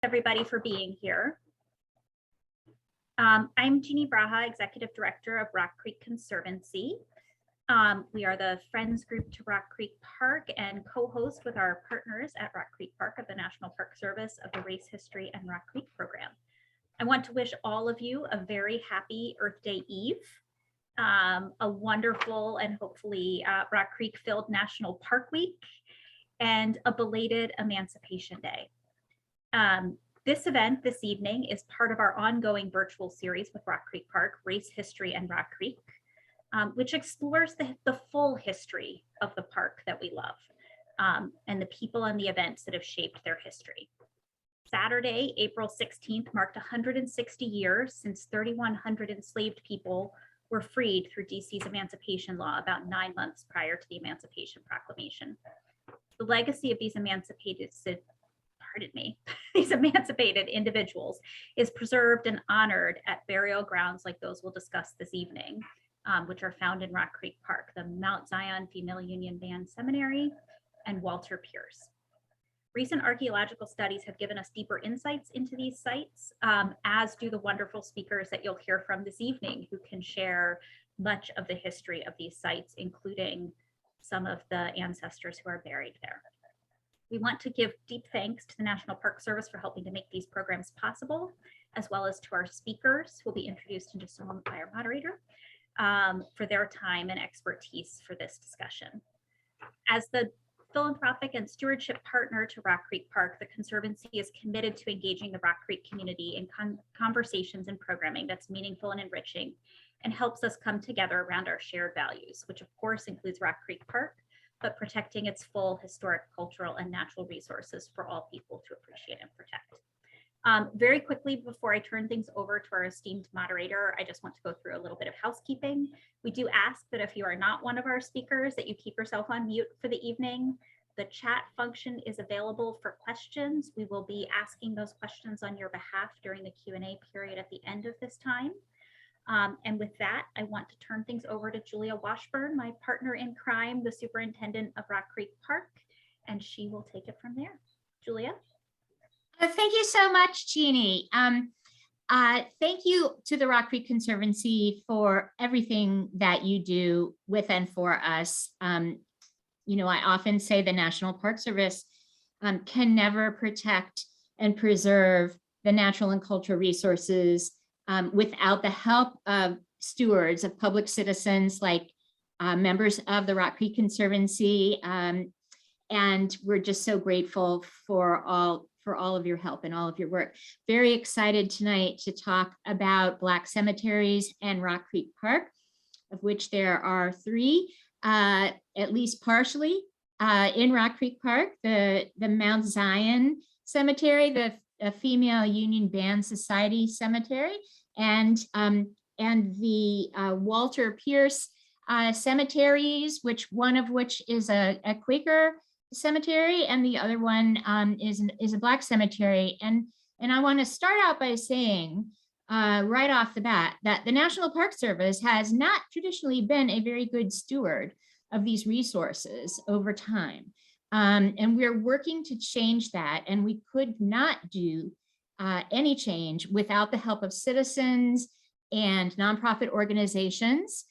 Everybody for being here. I'm Jeannie Braha, Executive Director of Rock Creek Conservancy. We are the Friends group to Rock Creek Park and co-host with our partners at Rock Creek Park of the National Park Service of the Race History and Rock Creek program. I want to wish all of you a very happy Earth Day Eve, a wonderful and hopefully Rock Creek filled National Park Week, and a belated Emancipation Day. This event this evening is part of our ongoing virtual series with Rock Creek Park, Race History and Rock Creek, which explores the full history of the park that we love and the people and the events that have shaped their history. Saturday, April 16th, marked 160 years since 3,100 enslaved people were freed through DC's emancipation law about 9 months prior to the Emancipation Proclamation. The legacy of these emancipated individuals is preserved and honored at burial grounds like those we'll discuss this evening, which are found in Rock Creek Park, the Mount Zion Female Union Band Cemetery and Walter Pierce. Recent archaeological studies have given us deeper insights into these sites, as do the wonderful speakers that you'll hear from this evening, who can share much of the history of these sites, including some of the ancestors who are buried there. We want to give deep thanks to the National Park Service for helping to make these programs possible, as well as to our speakers, who will be introduced in just a moment by our moderator, for their time and expertise for this discussion. As the philanthropic and stewardship partner to Rock Creek Park, the Conservancy is committed to engaging the Rock Creek community in conversations and programming that's meaningful and enriching, and helps us come together around our shared values, which of course includes Rock Creek Park, but protecting its full historic, cultural, and natural resources for all people to appreciate and protect. Very quickly, before I turn things over to our esteemed moderator, I just want to go through a little bit of housekeeping. We do ask that if you are not one of our speakers, that you keep yourself on mute for the evening. The chat function is available for questions. We will be asking those questions on your behalf during the Q&A period at the end of this time. And with that, I want to turn things over to Julia Washburn, my partner in crime, the Superintendent of Rock Creek Park, and she will take it from there. Julia? Thank you so much, Jeannie. Thank you to the Rock Creek Conservancy for everything that you do with and for us. You know, I often say the National Park Service can never protect and preserve the natural and cultural resources without the help of stewards, of public citizens like members of the Rock Creek Conservancy. And we're just so grateful for all of your help and all of your work. Very excited tonight to talk about Black cemeteries and Rock Creek Park, of which there are 3, at least partially in Rock Creek Park, the Mount Zion Cemetery, the Female Union Band Society Cemetery, and the Walter Pierce cemeteries, one of which is a Quaker cemetery, and the other one is a Black cemetery. And I want to start out by saying right off the bat that the National Park Service has not traditionally been a very good steward of these resources over time. And we're working to change that, and we could not do any change without the help of citizens and nonprofit organizations,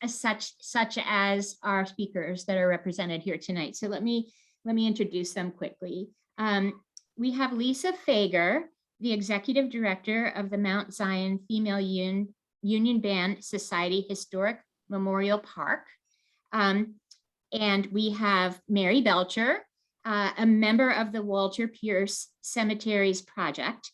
such as our speakers that are represented here tonight. So let me introduce them quickly. We have Lisa Fager, the Executive Director of the Mount Zion Female Union Band Society Historic Memorial Park. And we have Mary Belcher, a member of the Walter Pierce Cemeteries Project.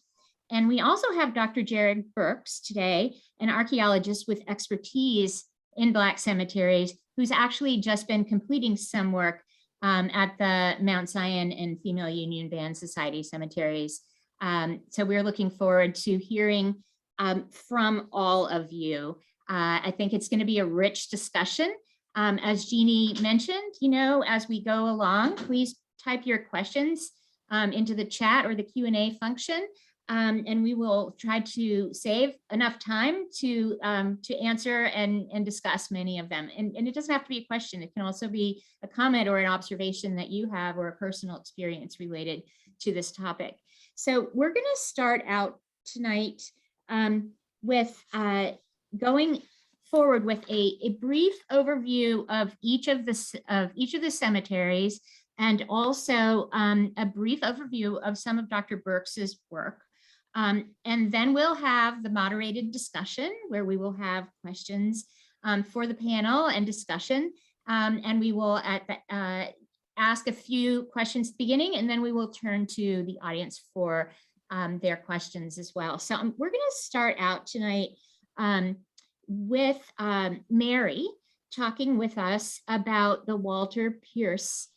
And we also have Dr. Jarrod Burks today, an archaeologist with expertise in Black cemeteries, who's actually just been completing some work at the Mount Zion and Female Union Band Society Cemeteries. So we're looking forward to hearing from all of you. I think it's going to be a rich discussion. As Jeannie mentioned, you know, as we go along, please type your questions into the chat or the Q&A function. And we will try to save enough time to answer and discuss many of them. And it doesn't have to be a question. It can also be a comment or an observation that you have or a personal experience related to this topic. So we're going to start out tonight with going forward with a brief overview of each of the cemeteries, and also a brief overview of some of Dr. Burks's work. And then we'll have the moderated discussion where we will have questions for the panel and discussion. And we will ask a few questions at the beginning, and then we will turn to the audience for their questions as well. So we're going to start out tonight with Mary talking with us about the Walter Pierce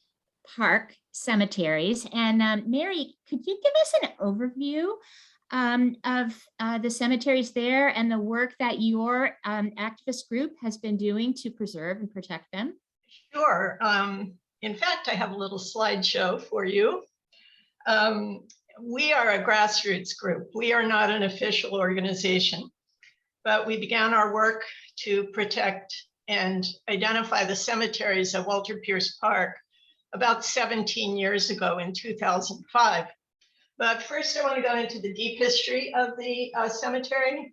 Park cemeteries. And Mary, could you give us an overview of the cemeteries there and the work that your activist group has been doing to preserve and protect them? Sure. In fact, I have a little slideshow for you. We are a grassroots group. We are not an official organization, but we began our work to protect and identify the cemeteries of Walter Pierce Park about 17 years ago in 2005. But first, I want to go into the deep history of the cemeteries,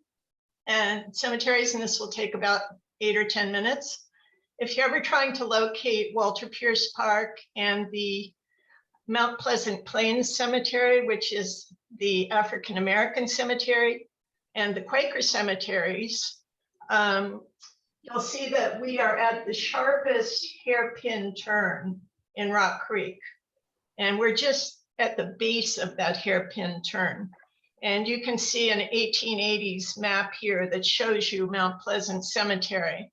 and this will take about 8 or 10 minutes. If you're ever trying to locate Walter Pierce Park and the Mount Pleasant Plains Cemetery, which is the African American cemetery, and the Quaker cemeteries, you'll see that we are at the sharpest hairpin turn in Rock Creek. And we're just at the base of that hairpin turn. And you can see an 1880s map here that shows you Mount Pleasant Cemetery.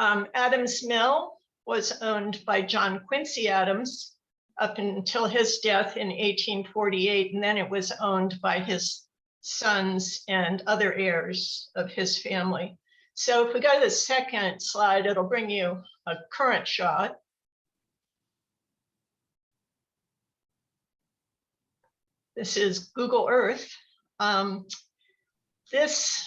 Adams Mill was owned by John Quincy Adams up until his death in 1848, and then it was owned by his sons and other heirs of his family. So if we go to the second slide, it'll bring you a current shot. This is Google Earth. This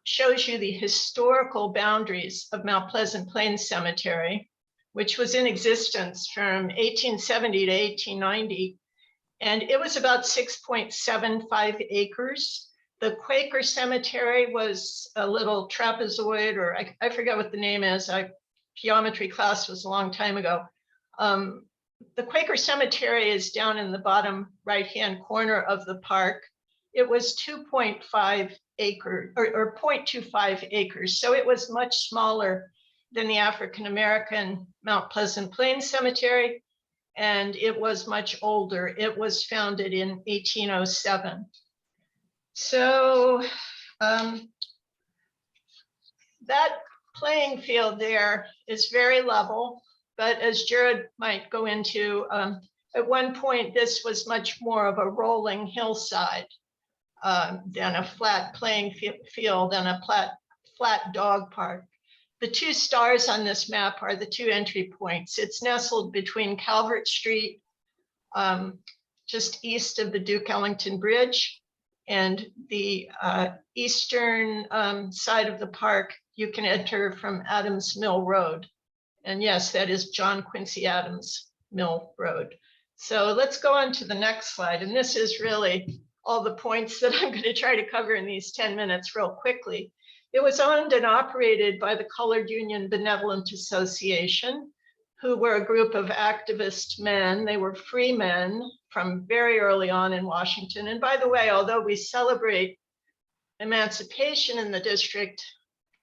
shows you the historical boundaries of Mount Pleasant Plains Cemetery, which was in existence from 1870 to 1890. And it was about 6.75 acres. The Quaker Cemetery was a little trapezoid, or I forget what the name is. Geometry class was a long time ago. The Quaker Cemetery is down in the bottom right-hand corner of the park. It was 2.5 acres or 0.25 acres. So it was much smaller than the African American Mount Pleasant Plains Cemetery. And it was much older. It was founded in 1807. So that playing field there is very level. But as Jarrod might go into, at one point, this was much more of a rolling hillside than a flat playing field and a flat dog park. The two stars on this map are the two entry points. It's nestled between Calvert Street, just east of the Duke Ellington Bridge, and the eastern side of the park, you can enter from Adams Mill Road. And yes, that is John Quincy Adams Mill Road. So let's go on to the next slide. And this is really all the points that I'm going to try to cover in these 10 minutes real quickly. It was owned and operated by the Colored Union Benevolent Association, who were a group of activist men. They were free men from very early on in Washington. And by the way, although we celebrate emancipation in the district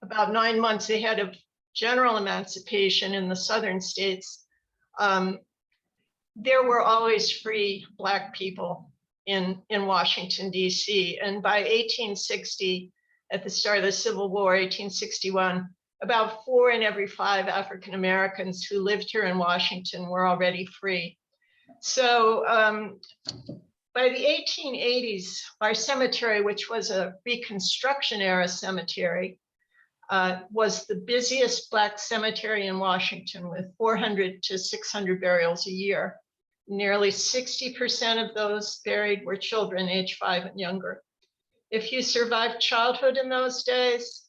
about 9 months ahead of general emancipation in the southern states, there were always free Black people in Washington, D.C. And by 1860, at the start of the Civil War, 1861, about 4 in every 5 African Americans who lived here in Washington were already free. So by the 1880s, our cemetery, which was a Reconstruction era cemetery, was the busiest Black cemetery in Washington, with 400 to 600 burials a year. Nearly 60% of those buried were children aged 5 and younger. If you survived childhood in those days,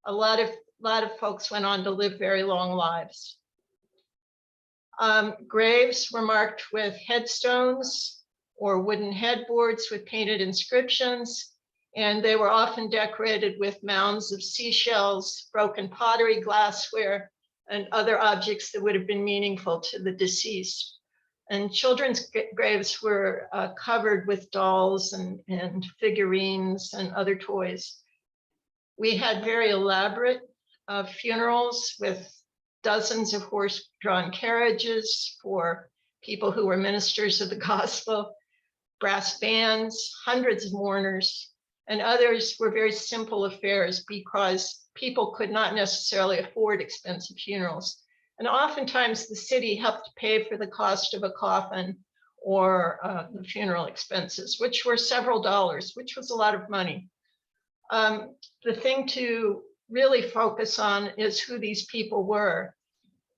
a lot of folks went on to live very long lives. Graves were marked with headstones or wooden headboards with painted inscriptions, and they were often decorated with mounds of seashells, broken pottery, glassware, and other objects that would have been meaningful to the deceased. And children's graves were covered with dolls and figurines and other toys. We had very elaborate funerals with dozens of horse-drawn carriages for people who were ministers of the gospel, brass bands, hundreds of mourners, and others were very simple affairs because people could not necessarily afford expensive funerals. And oftentimes the city helped pay for the cost of a coffin or the funeral expenses, which were several dollars, which was a lot of money. The thing to really focus on is who these people were.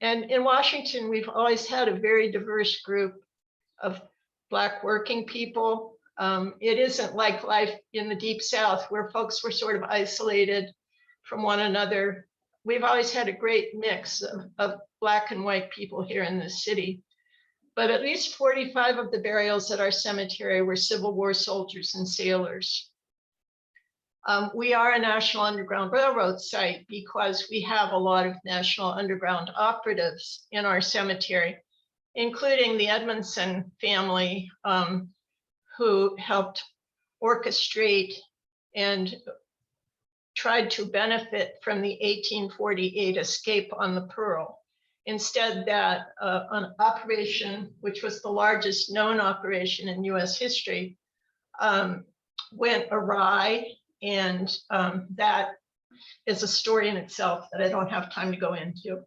And in Washington, we've always had a very diverse group of Black working people. It isn't like life in the Deep South where folks were sort of isolated from one another. We've always had a great mix of Black and white people here in this city. But at least 45 of the burials at our cemetery were Civil War soldiers and sailors. We are a National Underground Railroad site because we have a lot of National Underground operatives in our cemetery, including the Edmondson family, who helped orchestrate and tried to benefit from the 1848 escape on the Pearl. Instead, that an operation, which was the largest known operation in US history, went awry. And that is a story in itself that I don't have time to go into.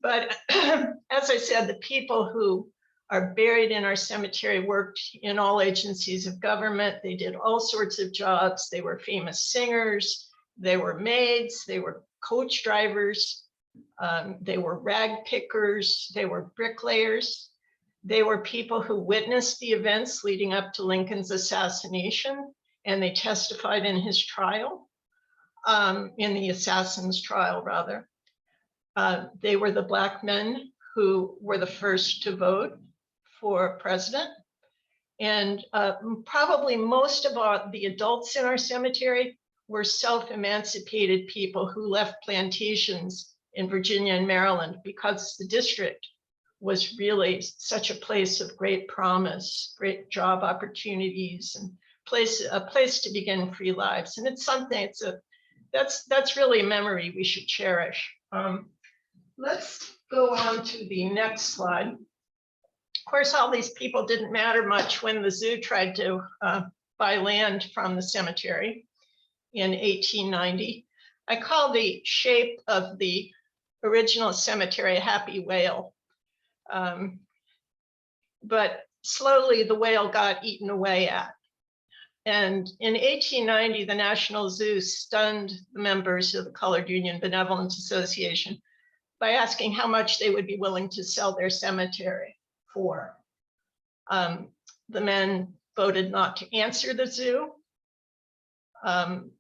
But as I said, the people who are buried in our cemetery worked in all agencies of government. They did all sorts of jobs. They were famous singers. They were maids. They were coach drivers. They were rag pickers. They were bricklayers. They were people who witnessed the events leading up to Lincoln's assassination, and they testified in his trial, in the assassin's trial, rather. They were the Black men who were the first to vote for president. And probably most of the adults in our cemetery were self-emancipated people who left plantations in Virginia and Maryland because the district was really such a place of great promise, great job opportunities, and a place to begin free lives. And it's something, that's really a memory we should cherish. Let's go on to the next slide. Of course, all these people didn't matter much when the zoo tried to buy land from the cemetery in 1890. I call the shape of the original cemetery a happy whale. But slowly the whale got eaten away at. And in 1890, the National Zoo stunned the members of the Colored Union Benevolence Association by asking how much they would be willing to sell their cemetery for. The men voted not to answer the zoo. And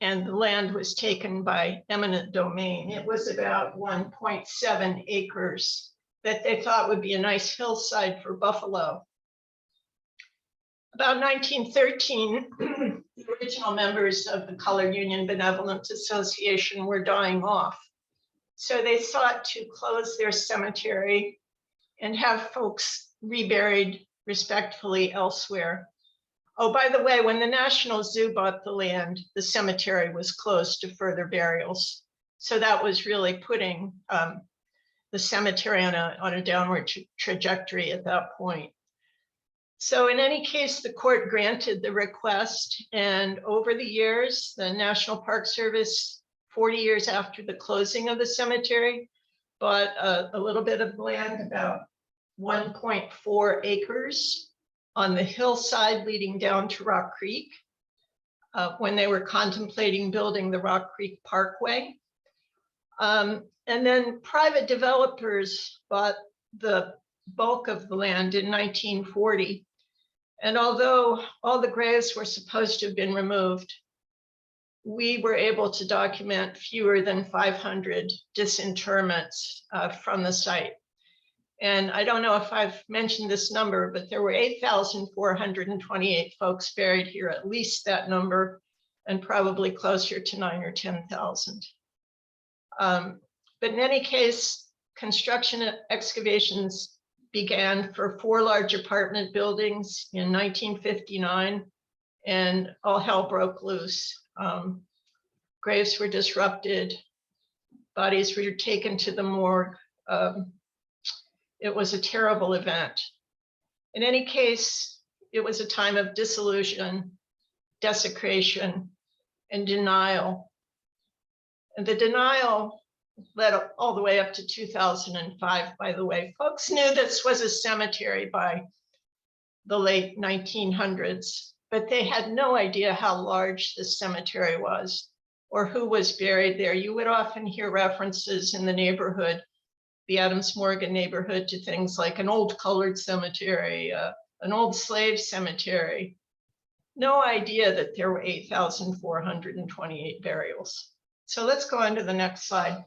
the land was taken by eminent domain. It was about 1.7 acres that they thought would be a nice hillside for buffalo. About 1913, the original members of the Colored Union Benevolent Association were dying off. So they sought to close their cemetery and have folks reburied respectfully elsewhere. Oh, by the way, when the National Zoo bought the land, the cemetery was closed to further burials. So that was really putting the cemetery on a downward trajectory at that point. So in any case, the court granted the request, and over the years, the National Park Service, 40 years after the closing of the cemetery, bought a little bit of land, about 1.4 acres on the hillside leading down to Rock Creek, when they were contemplating building the Rock Creek Parkway. And then private developers bought the bulk of the land in 1940. And although all the graves were supposed to have been removed, we were able to document fewer than 500 disinterments from the site. And I don't know if I've mentioned this number, but there were 8,428 folks buried here, at least that number, and probably closer to 9,000 or 10,000. But in any case, construction excavations began for 4 large apartment buildings in 1959, and all hell broke loose. Graves were disrupted, bodies were taken to the morgue. It was a terrible event. In any case, it was a time of disillusion, desecration, and denial. And the denial led all the way up to 2005, by the way. Folks knew this was a cemetery by the late 1900s, but they had no idea how large this cemetery was or who was buried there. You would often hear references in the neighborhood, the Adams Morgan neighborhood, to things like an old colored cemetery, an old slave cemetery. No idea that there were 8,428 burials. So let's go on to the next slide.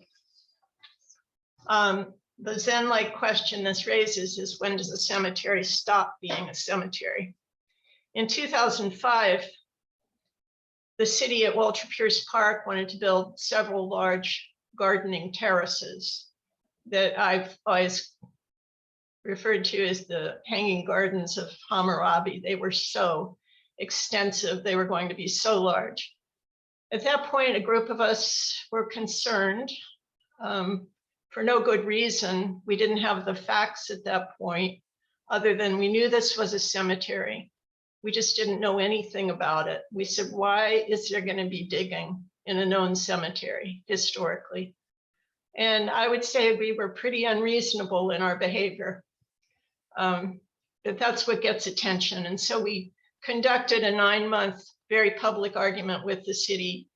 The Zen-like question this raises is, when does a cemetery stop being a cemetery? In 2005, the city at Walter Pierce Park wanted to build several large gardening terraces that I've always referred to as the hanging gardens of Hammurabi. They were so extensive, they were going to be so large. At that point, a group of us were concerned for no good reason. We didn't have the facts at that point, other than we knew this was a cemetery. We just didn't know anything about it. We said, why is there going to be digging in a known cemetery historically? And I would say we were pretty unreasonable in our behavior. But that's what gets attention. And so we conducted a 9-month, very public argument with the city.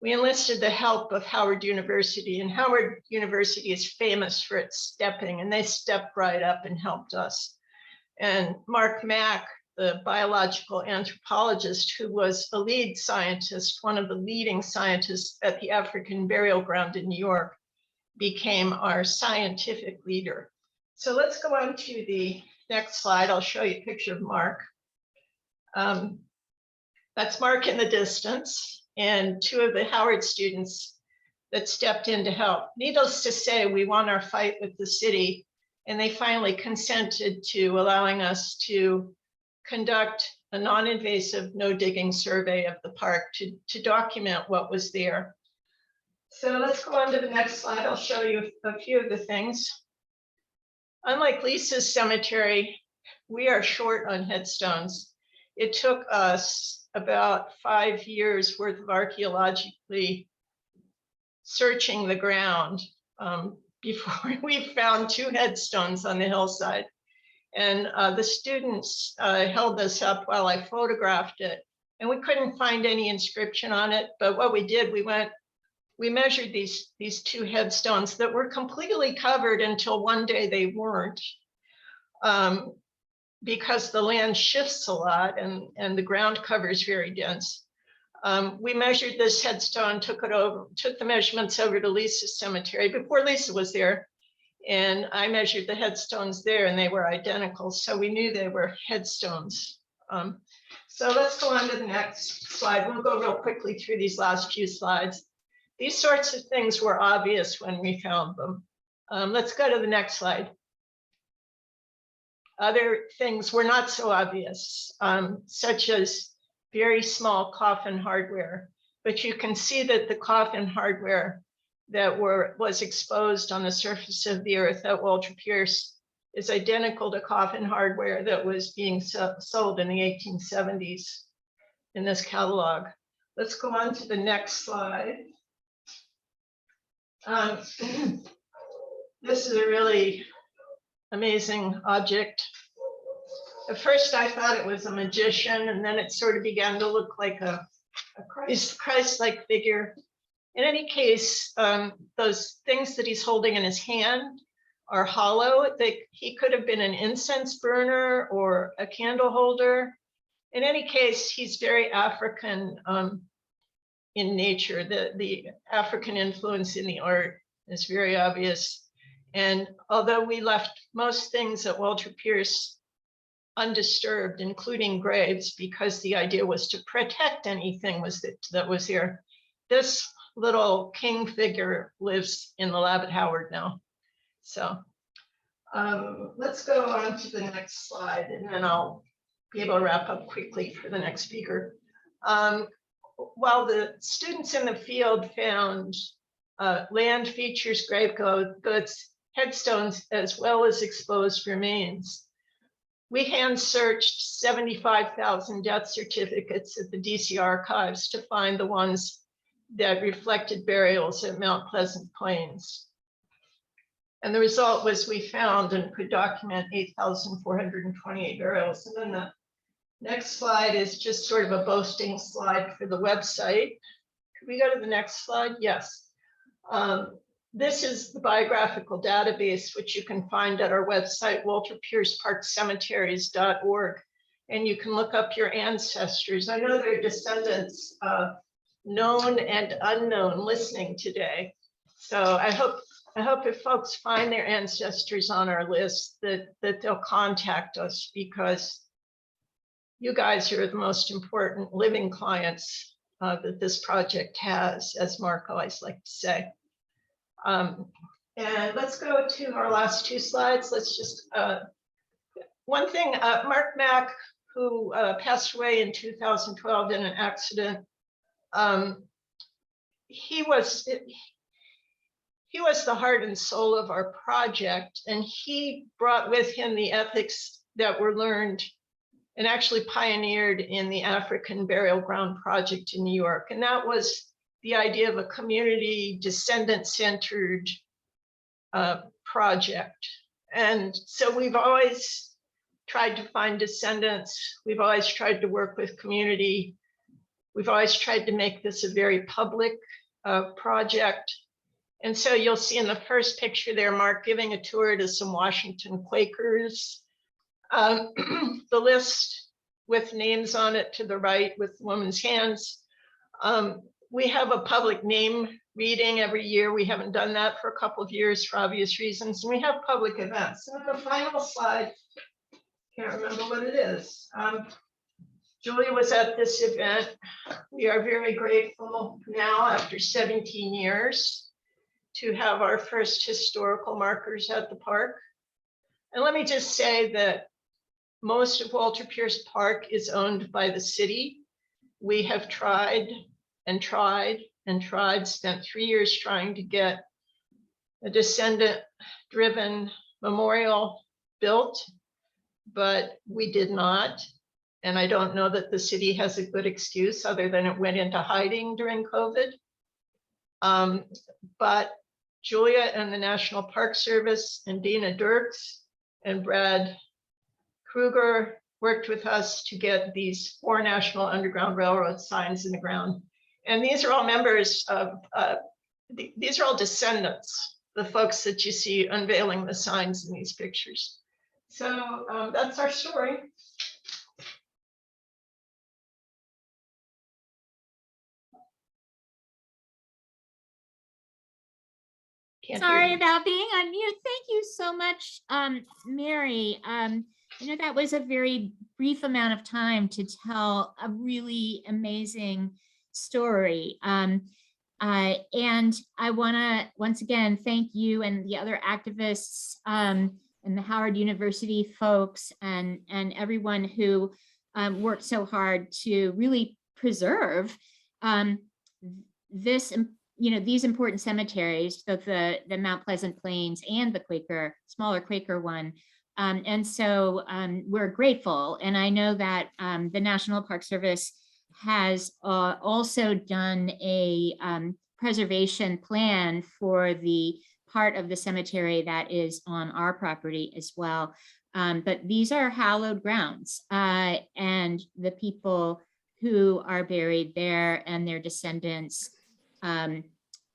We enlisted the help of Howard University, and Howard University is famous for its stepping, and they stepped right up and helped us. And Mark Mack, the biological anthropologist who was a lead scientist, one of the leading scientists at the African Burial Ground in New York, became our scientific leader. So let's go on to the next slide. I'll show you a picture of Mark. That's Mark in the distance, and 2 of the Howard students that stepped in to help. Needless to say, we won our fight with the city, and they finally consented to allowing us to conduct a non-invasive, no digging survey of the park to document what was there. So let's go on to the next slide. I'll show you a few of the things. Unlike Lisa's cemetery, we are short on headstones. It took us about 5 years worth of archaeologically searching the ground before we found 2 headstones on the hillside. And the students held this up while I photographed it, and we couldn't find any inscription on it. But what we did, we measured these 2 headstones that were completely covered until one day they weren't, because the land shifts a lot and the ground cover is very dense. We measured this headstone, took the measurements over to Lisa's cemetery before Lisa was there. And I measured the headstones there, and they were identical. So we knew they were headstones. So let's go on to the next slide. We'll go real quickly through these last few slides. These sorts of things were obvious when we found them. Let's go to the next slide. Other things were not so obvious, such as very small coffin hardware. But you can see that the coffin hardware that was exposed on the surface of the earth at Walter Pierce is identical to coffin hardware that was being sold in the 1870s in this catalog. Let's go on to the next slide. This is a really amazing object. At first I thought it was a magician, and then it sort of began to look like a Christ-like figure. In any case, those things that he's holding in his hand are hollow. He could have been an incense burner or a candle holder. In any case, he's very African in nature. The African influence in the art is very obvious. And although we left most things at Walter Pierce undisturbed, including graves, because the idea was to protect anything that was here, this little king figure lives in the lab at Howard now. So let's go on to the next slide, and then I'll be able to wrap up quickly for the next speaker. While the students in the field found land features, grave goods, headstones, as well as exposed remains, we hand searched 75,000 death certificates at the DC archives to find the ones that reflected burials at Mount Pleasant Plains. And the result was we found and could document 8,428 burials. And then the next slide is just sort of a boasting slide for the website. Could we go to the next slide? Yes. This is the biographical database, which you can find at our website, walterpierceparkcemeteries.org. And you can look up your ancestors. I know there are descendants, known and unknown, listening today. So I hope if folks find their ancestors on our list that they'll contact us, because you guys are the most important living clients that this project has, as Mark always likes to say. And let's go to our last two slides. Let's just, one thing, Mark Mack, who passed away in 2012 in an accident, he was the heart and soul of our project, and he brought with him the ethics that were learned and actually pioneered in the African Burial Ground Project in New York. And that was the idea of a community descendant-centered project. And so we've always tried to find descendants. We've always tried to work with community. We've always tried to make this a very public project. And so you'll see in the first picture there, Mark giving a tour to some Washington Quakers. The list with names on it to the right with women's hands. We have a public name reading every year. We haven't done that for a couple of years for obvious reasons. And we have public events. And the final slide, can't remember what it is. Julia was at this event. We are very grateful now, after 17 years, to have our first historical markers at the park. And let me just say that most of Walter Pierce Park is owned by the city. We have tried and tried and tried, spent 3 years trying to get a descendant-driven memorial built, but we did not. And I don't know that the city has a good excuse other than it went into hiding during COVID. But Julia and the National Park Service and Dina Dirks and Brad Kruger worked with us to get these 4 National Underground Railroad signs in the ground. And these are all members of, these are all descendants, the folks that you see unveiling the signs in these pictures. So that's our story. Sorry about being on mute. Thank you so much, Mary. You know, that was a very brief amount of time to tell a really amazing story. And I want to once again thank you and the other activists and the Howard University folks and everyone who worked so hard to really preserve this, you know, these important cemeteries, both the Mount Pleasant Plains and the smaller Quaker one. And so we're grateful. And I know that the National Park Service has also done a preservation plan for the part of the cemetery that is on our property as well. But these are hallowed grounds, and the people who are buried there and their descendants, you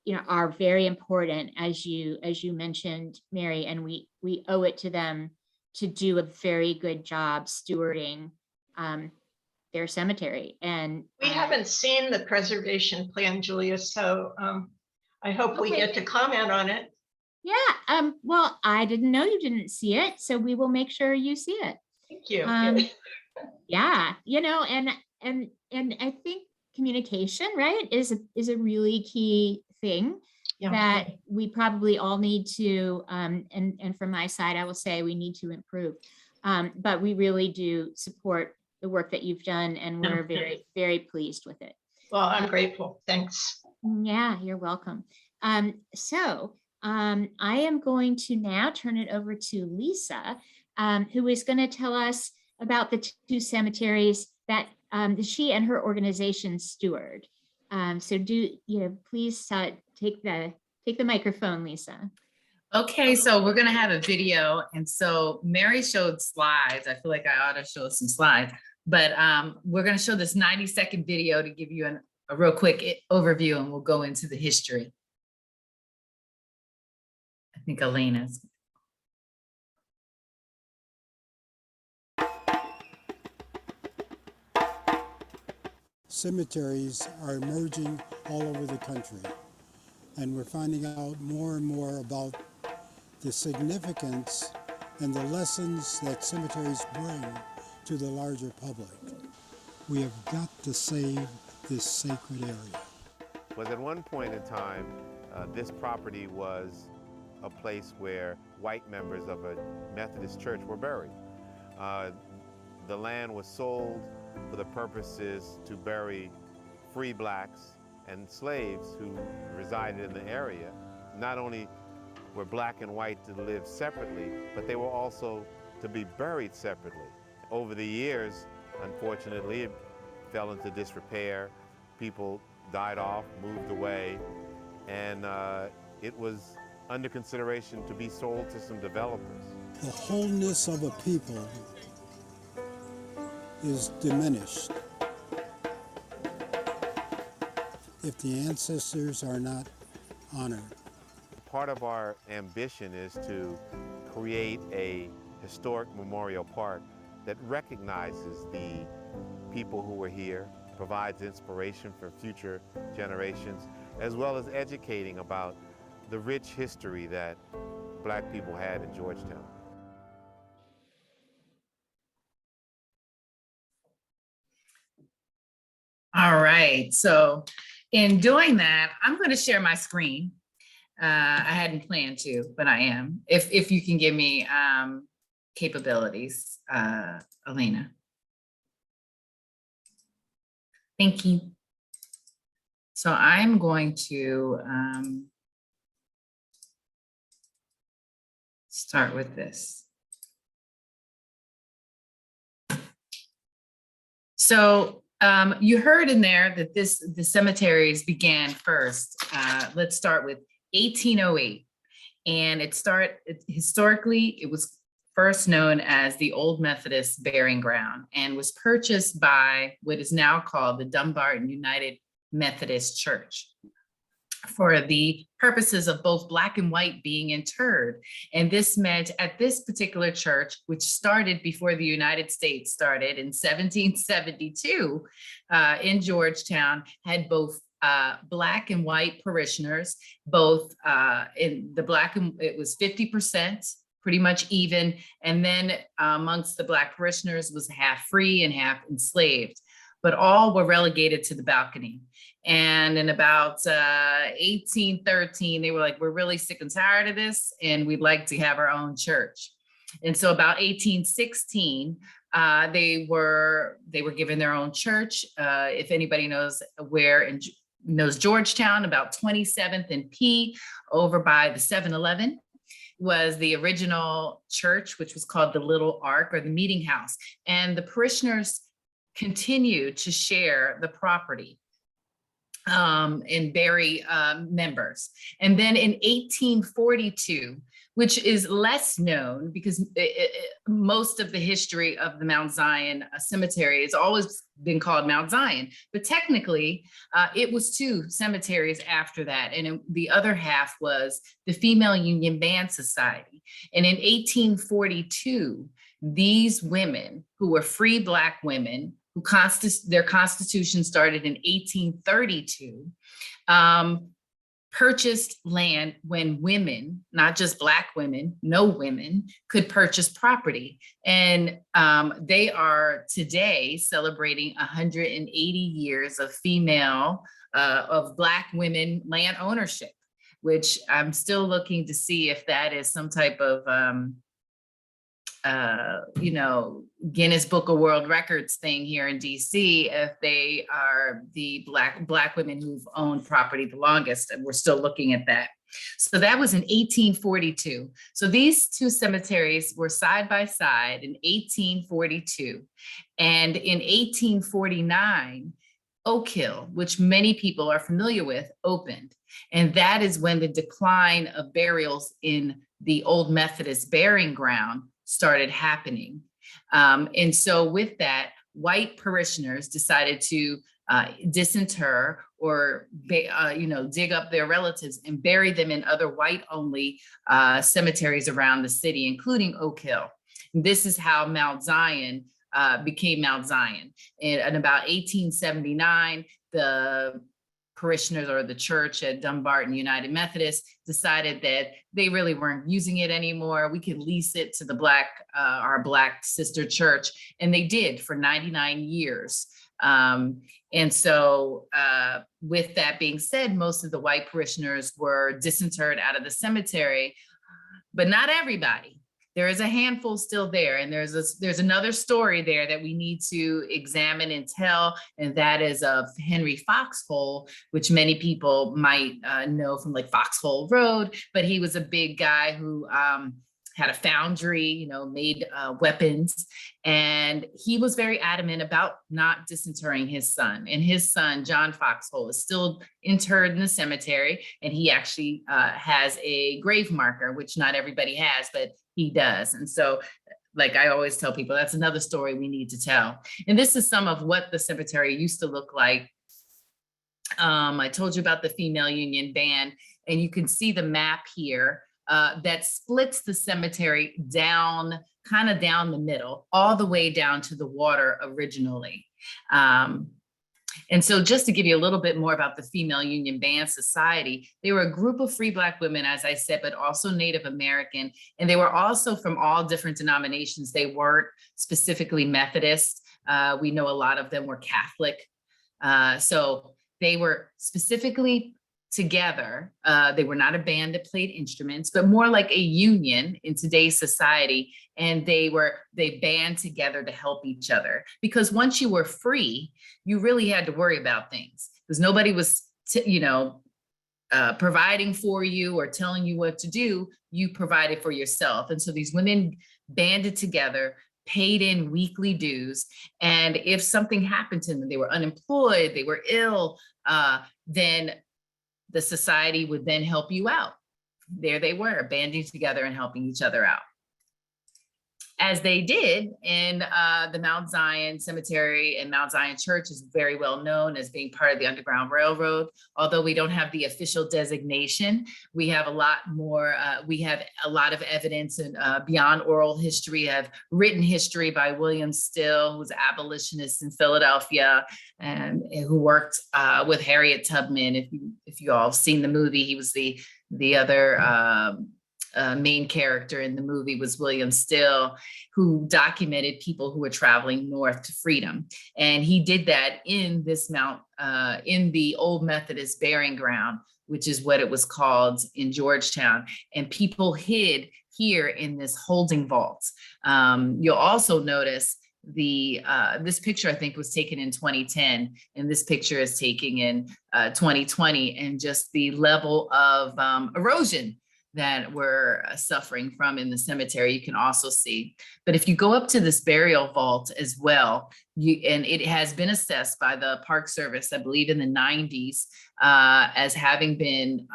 know, are very important, as you mentioned, Mary, and we owe it to them to do a very good job stewarding their cemetery. And we haven't seen the preservation plan, Julia, so I hope we get to comment on it. Yeah, well, I didn't know you didn't see it, so we will make sure you see it. Thank you. Yeah, and I think communication, right, is a really key thing Yeah. that we probably all need to, and from my side, I will say we need to improve. But we really do support the work that you've done, and we're very, very pleased with it. Well, I'm grateful. Thanks. Yeah, you're welcome. I am going to now turn it over to Lisa, who is going to tell us about the two cemeteries that she and her organization steward. Please take the microphone, Lisa. Okay, so we're gonna have a video, and so Mary showed slides. I feel like I ought to show some slides, but we're gonna show this 90-second video to give you a real quick overview, and we'll go into the history. I think Elena's. Cemeteries are emerging all over the country, and we're finding out more and more about the significance and the lessons that cemeteries bring to the larger public. We have got to save this sacred area. Was at one point in time, this property was a place where white members of a Methodist church were buried. The land was sold for the purposes to bury free blacks and slaves who resided in the area. Not only were black and white to live separately, but they were also to be buried separately. Over the years, unfortunately, it fell into disrepair. People died off, moved away, and it was under consideration to be sold to some developers. The wholeness of a people is diminished if the ancestors are not honored. Part of our ambition is to create a historic memorial park that recognizes the people who were here, provides inspiration for future generations, as well as educating about the rich history that black people had in Georgetown. All right, so in doing that, I'm going to share my screen. I hadn't planned to, but I am. If you can give me capabilities, Elena. Thank you. So I'm going to start with this. So you heard in there that the cemeteries began first. Let's start with 1808, and historically it was first known as the Old Methodist Burying Ground and was purchased by what is now called the Dumbarton United Methodist Church for the purposes of both black and white being interred. And this meant at this particular church, which started before the United States started in 1772 in Georgetown, had both black and white parishioners, both in the black, and it was 50%, pretty much even. And then amongst the black parishioners was half free and half enslaved, but all were relegated to the balcony. And in about 1813, they were like, we're really sick and tired of this, and we'd like to have our own church. And so about 1816, they were given their own church. If anybody knows knows Georgetown, about 27th and P, over by the 7-Eleven, was the original church, which was called the Little Ark, or the Meeting House. And the parishioners continued to share the property and bury members. And then in 1842, which is less known because most of the history of the Mount Zion Cemetery has always been called Mount Zion, but technically it was two cemeteries after that. And the other half was the Female Union Band Society. And in 1842, these women who were free black women, who their constitution started in 1832, purchased land when women, not just Black women, no women could purchase property. And they are today celebrating 180 years of of Black women land ownership, which I'm still looking to see if that is some type of Guinness Book of World Records thing here in DC, if they are the black women who've owned property the longest, and we're still looking at that. So that was in 1842. So these two cemeteries were side by side in 1842. And in 1849, Oak Hill, which many people are familiar with, opened. And that is when the decline of burials in the old Methodist burying ground started happening. And so with that, white parishioners decided to disinter or dig up their relatives and bury them in other white-only cemeteries around the city, including Oak Hill. And this is how Mount Zion became Mount Zion. In about 1879, the parishioners or the church at Dumbarton United Methodist decided that they really weren't using it anymore. We could lease it to the our Black sister church. And they did for 99 years. And so with that being said, most of the white parishioners were disinterred out of the cemetery, but not everybody. There is a handful still there, and there's another story there that we need to examine and tell, and that is of Henry Foxhole, which many people might know from like Foxhole Road, but he was a big guy who had a foundry, made weapons, and he was very adamant about not disinterring his son. And his son, John Foxhole, is still interred in the cemetery, and he actually has a grave marker, which not everybody has, but he does. And so, like I always tell people, that's another story we need to tell. And this is some of what the cemetery used to look like. I told you about the female union band, and you can see the map here that splits the cemetery down, kind of down the middle, all the way down to the water originally. And so just to give you a little bit more about the Female Union Band Society, they were a group of free Black women, as I said, but also Native American. And they were also from all different denominations. They weren't specifically Methodist. We know a lot of them were Catholic. So they were specifically together. They were not a band that played instruments, but more like a union in today's society. And they band together to help each other, because once you were free, you really had to worry about things, because nobody was, providing for you or telling you what to do. You provided for yourself. And so these women banded together, paid in weekly dues. And if something happened to them, they were unemployed, they were ill, then the society would then help you out. There they were, banding together and helping each other out, as they did in the Mount Zion Cemetery. And Mount Zion Church is very well known as being part of the Underground Railroad. Although we don't have the official designation, we have a lot more, we have a lot of evidence and beyond oral history, have written history by William Still, who was an abolitionist in Philadelphia, and who worked with Harriet Tubman. If you all have seen the movie, he was the other main character in the movie was William Still, who documented people who were traveling north to freedom. And he did that in this in the old Methodist burying ground, which is what it was called in Georgetown. And people hid here in this holding vault. You'll also notice this picture, I think, was taken in 2010, and this picture is taken in 2020, and just the level of erosion that we're suffering from in the cemetery, you can also see. But if you go up to this burial vault as well, and it has been assessed by the Park Service, I believe in the 90s, as having been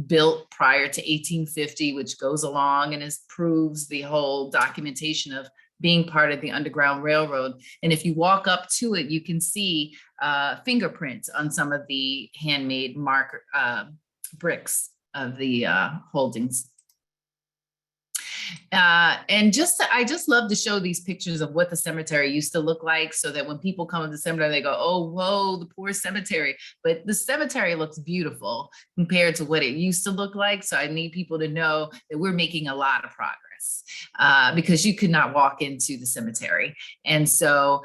built prior to 1850, which goes along and proves the whole documentation of being part of the Underground Railroad. And if you walk up to it, you can see fingerprints on some of the handmade marker bricks of the holdings. And I just love to show these pictures of what the cemetery used to look like, so that when people come to the cemetery, they go, oh, whoa, the poor cemetery. But the cemetery looks beautiful compared to what it used to look like. So I need people to know that we're making a lot of progress, because you could not walk into the cemetery. And so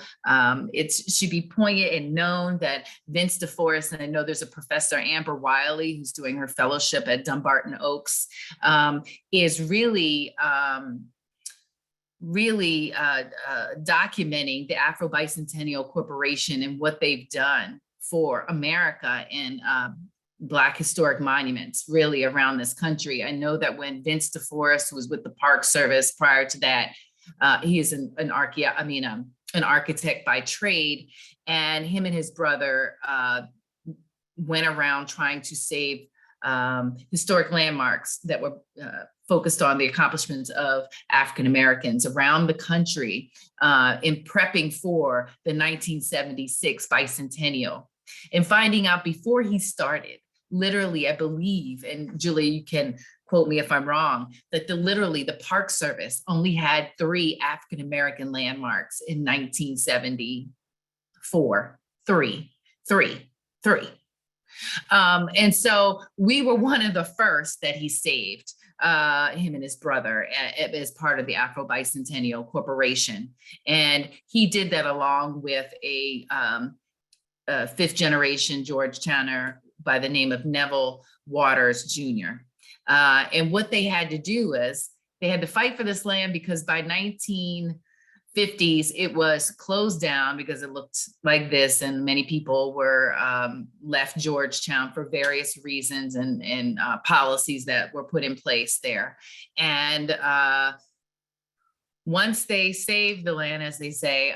it should be poignant and known that Vince DeForest, and I know there's a Professor Amber Wiley who's doing her fellowship at Dumbarton Oaks, is really documenting the Afro-Bicentennial Corporation and what they've done for America and Black historic monuments really around this country. I know that when Vince DeForest was with the Park Service prior to that, he is an architect by trade, and him and his brother went around trying to save historic landmarks that were focused on the accomplishments of African Americans around the country in prepping for the 1976 bicentennial, and finding out before he started, literally, I believe, and Julia, you can quote me if I'm wrong, that literally the Park Service only had 3 African American landmarks in 1974. Three. And so we were one of the first that he saved, him and his brother, as part of the Afro-Bicentennial Corporation. And he did that along with a 5th generation Georgetowner by the name of Neville Waters Jr. And what they had to do is they had to fight for this land, because by 1950s, it was closed down because it looked like this, and many people were left Georgetown for various reasons and policies that were put in place there. And once they saved the land, as they say,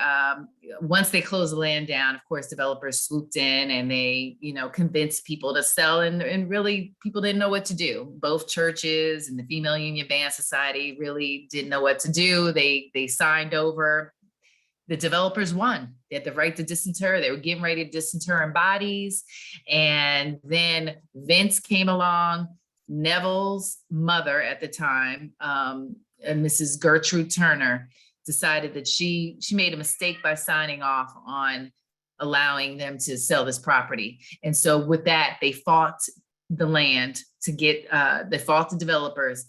once they closed the land down, of course, developers swooped in and they, convinced people to sell, and really people didn't know what to do. Both churches and the Female Union Band Society really didn't know what to do. They signed over. The developers won. They had the right to disinter. They were getting ready to disinter in bodies. And then Vince came along, Neville's mother at the time, and Mrs. Gertrude Turner, decided that she made a mistake by signing off on allowing them to sell this property. And so with that, they fought the land to get, they fought the developers.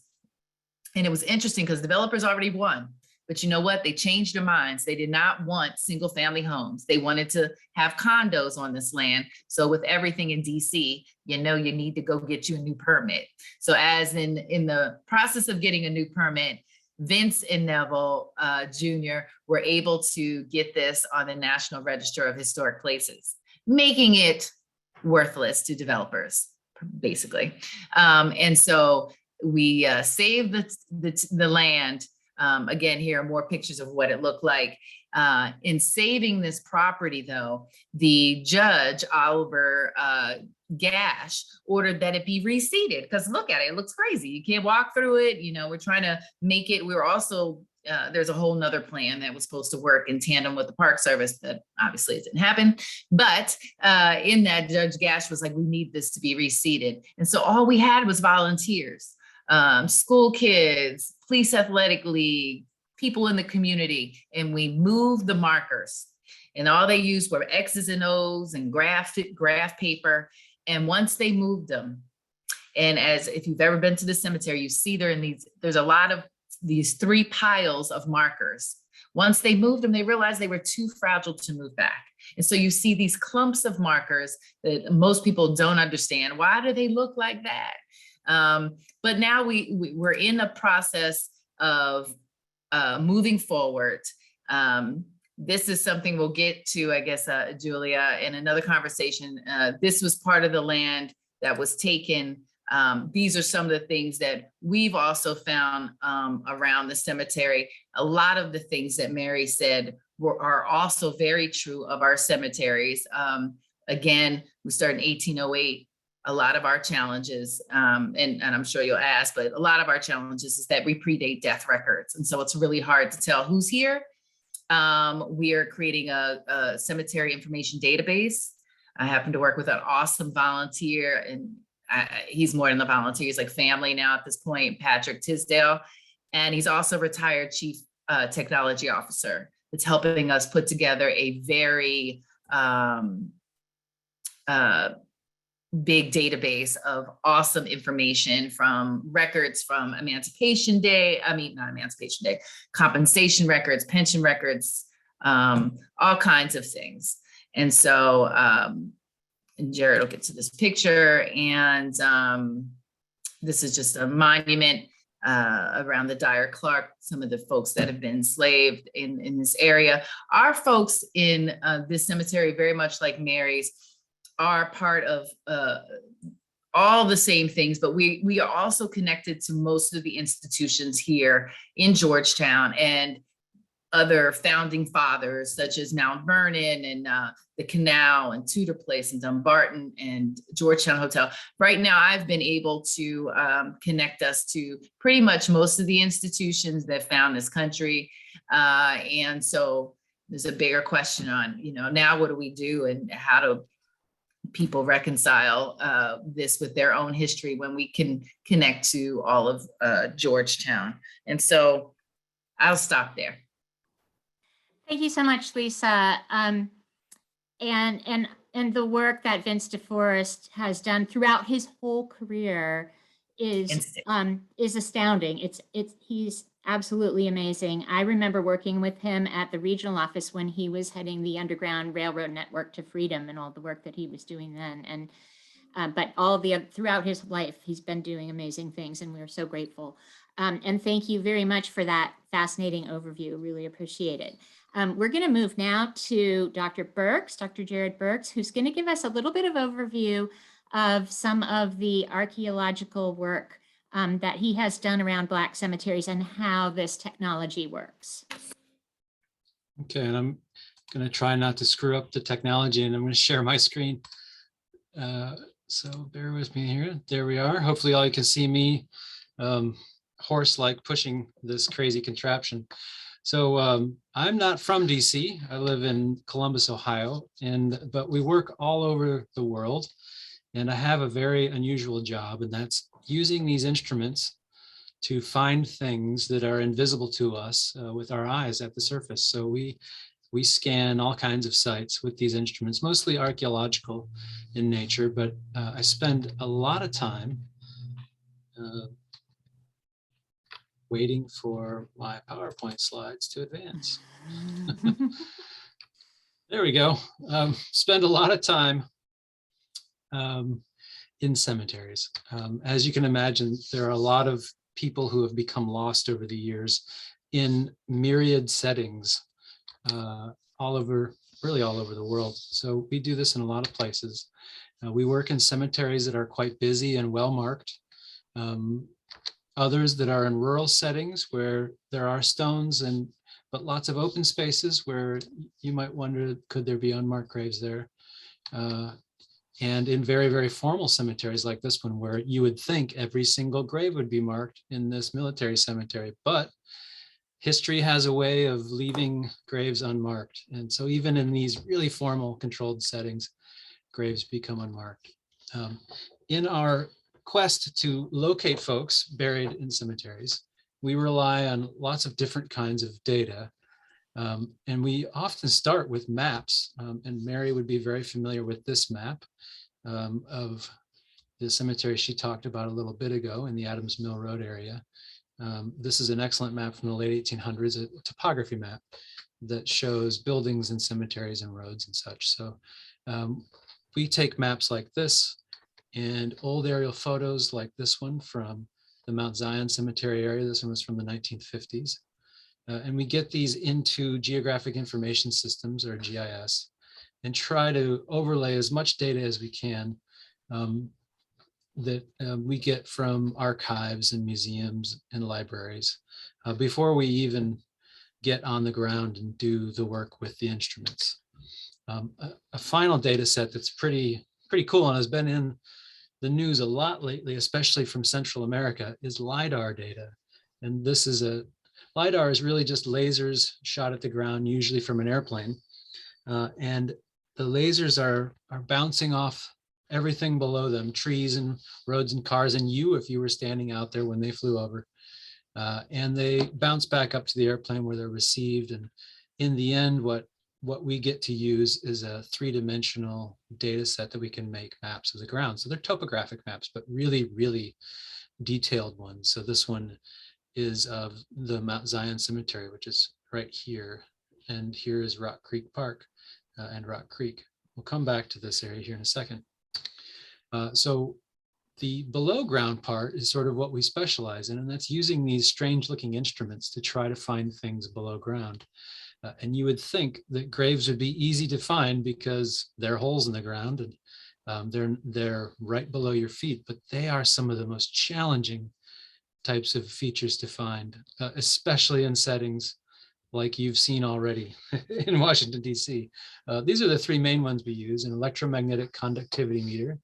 And it was interesting because developers already won. But you know what? They changed their minds. They did not want single family homes. They wanted to have condos on this land. So with everything in DC, you need to go get you a new permit. So as in the process of getting a new permit, Vince and Neville Jr. were able to get this on the National Register of Historic Places, making it worthless to developers, basically. And so we saved the land. Again, here are more pictures of what it looked like. In saving this property, though, the judge, Oliver Gash, ordered that it be reseeded, because look at it, it looks crazy. You can't walk through it. We're trying to make it, we're also, there's a whole nother plan that was supposed to work in tandem with the Park Service that obviously it didn't happen. But in that, Judge Gash was like, we need this to be reseeded. And so all we had was volunteers, school kids, police athletic league, people in the community, and we moved the markers. And all they used were X's and O's and graph paper. And once they moved them, and as if you've ever been to the cemetery, you see there's a lot of these 3 piles of markers. Once they moved them, they realized they were too fragile to move back. And so you see these clumps of markers that most people don't understand. Why do they look like that? But now we're in a process of moving forward. This is something we'll get to, I guess, Julia, in another conversation. This was part of the land that was taken. These are some of the things that we've also found around the cemetery. A lot of the things that Mary said are also very true of our cemeteries. Again, we started in 1808. A lot of our challenges, and I'm sure you'll ask, but a lot of our challenges is that we predate death records. And so it's really hard to tell who's here. We are creating a cemetery information database. I happen to work with an awesome volunteer, and he's more than a volunteer, he's like family now at this point, Patrick Tisdale. And he's also retired chief technology officer. It's helping us put together a very big database of awesome information, from records from Emancipation Day, not Emancipation Day, compensation records, pension records, all kinds of things. And so, and Jarrod will get to this picture, and this is just a monument around the Dyer Clark, some of the folks that have been enslaved in this area. Our folks in this cemetery, very much like Mary's, are part of all the same things, but we are also connected to most of the institutions here in Georgetown and other founding fathers, such as Mount Vernon and the Canal and Tudor Place and Dumbarton and Georgetown Hotel. Right now, I've been able to connect us to pretty much most of the institutions that found this country. And so there's a bigger question on, now what do we do, and how do people reconcile this with their own history when we can connect to all of Georgetown? And so I'll stop there. Thank you so much, Lisa. And the work that Vince DeForest has done throughout his whole career is astounding. He's absolutely amazing. I remember working with him at the regional office when he was heading the Underground Railroad Network to Freedom and all the work that he was doing then. And but throughout his life, he's been doing amazing things, and we're so grateful. And thank you very much for that fascinating overview. Really appreciate it. We're going to move now to Dr. Burks, Dr. Jarrod Burks, who's going to give us a little bit of overview of some of the archaeological work that he has done around Black cemeteries and how this technology works. Okay, and I'm going to try not to screw up the technology, and I'm going to share my screen. So bear with me here. There we are. Hopefully all you can see me horse-like pushing this crazy contraption. So I'm not from DC. I live in Columbus, Ohio, but we work all over the world. And I have a very unusual job, and that's using these instruments to find things that are invisible to us with our eyes at the surface. So we scan all kinds of sites with these instruments, mostly archaeological in nature, but I spend a lot of time waiting for my PowerPoint slides to advance. There we go. Spend a lot of time in cemeteries. As you can imagine, there are a lot of people who have become lost over the years in myriad settings really all over the world. So we do this in a lot of places. We work in cemeteries that are quite busy and well marked. Others that are in rural settings where there are stones but lots of open spaces where you might wonder, could there be unmarked graves there? And in very, very formal cemeteries like this one, where you would think every single grave would be marked in this military cemetery, but history has a way of leaving graves unmarked. And so even in these really formal controlled settings, graves become unmarked. In our quest to locate folks buried in cemeteries, we rely on lots of different kinds of data. And we often start with maps, and Mary would be very familiar with this map of the cemetery she talked about a little bit ago in the Adams Mill Road area. This is an excellent map from the late 1800s, a topography map that shows buildings and cemeteries and roads and such. So we take maps like this and old aerial photos like this one from the Mount Zion Cemetery area. This one was from the 1950s. And we get these into geographic information systems, or GIS, and try to overlay as much data as we can that we get from archives and museums and libraries before we even get on the ground and do the work with the instruments. A final data set that's pretty cool and has been in the news a lot lately, especially from Central America, is LiDAR data. And this is LiDAR is really just lasers shot at the ground, usually from an airplane. And the lasers are bouncing off everything below them, trees and roads and cars, and you, if you were standing out there when they flew over. And they bounce back up to the airplane where they're received. And in the end, what we get to use is a 3-dimensional data set that we can make maps of the ground. So they're topographic maps, but really, really detailed ones. So this one is of the Mount Zion Cemetery, which is right here. And here is Rock Creek Park and Rock Creek. We'll come back to this area here in a second. So the below ground part is sort of what we specialize in, and that's using these strange looking instruments to try to find things below ground. And you would think that graves would be easy to find because they're holes in the ground and they're right below your feet, but they are some of the most challenging types of features to find, especially in settings like you've seen already in Washington, D.C. These are the 3 main ones we use: an electromagnetic conductivity meter,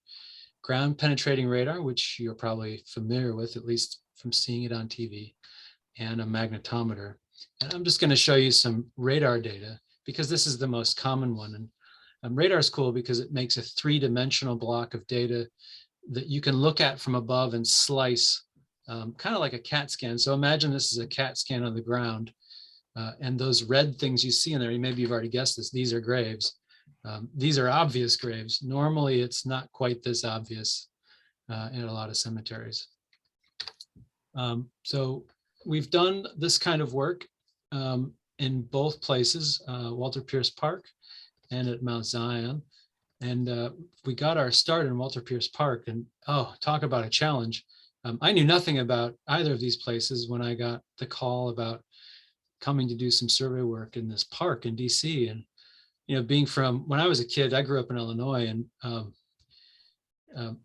ground penetrating radar, which you're probably familiar with, at least from seeing it on TV, and a magnetometer. And I'm just going to show you some radar data because this is the most common one. And radar is cool because it makes a 3-dimensional block of data that you can look at from above and slice, kind of like a CAT scan. So imagine this is a CAT scan on the ground. And those red things you see in there, maybe you've already guessed this, these are graves. These are obvious graves. Normally, it's not quite this obvious in a lot of cemeteries. So we've done this kind of work in both places, Walter Pierce Park and at Mount Zion. And we got our start in Walter Pierce Park, and oh, talk about a challenge. I knew nothing about either of these places when I got the call about coming to do some survey work in this park in DC. And being from, when I was a kid, I grew up in Illinois, and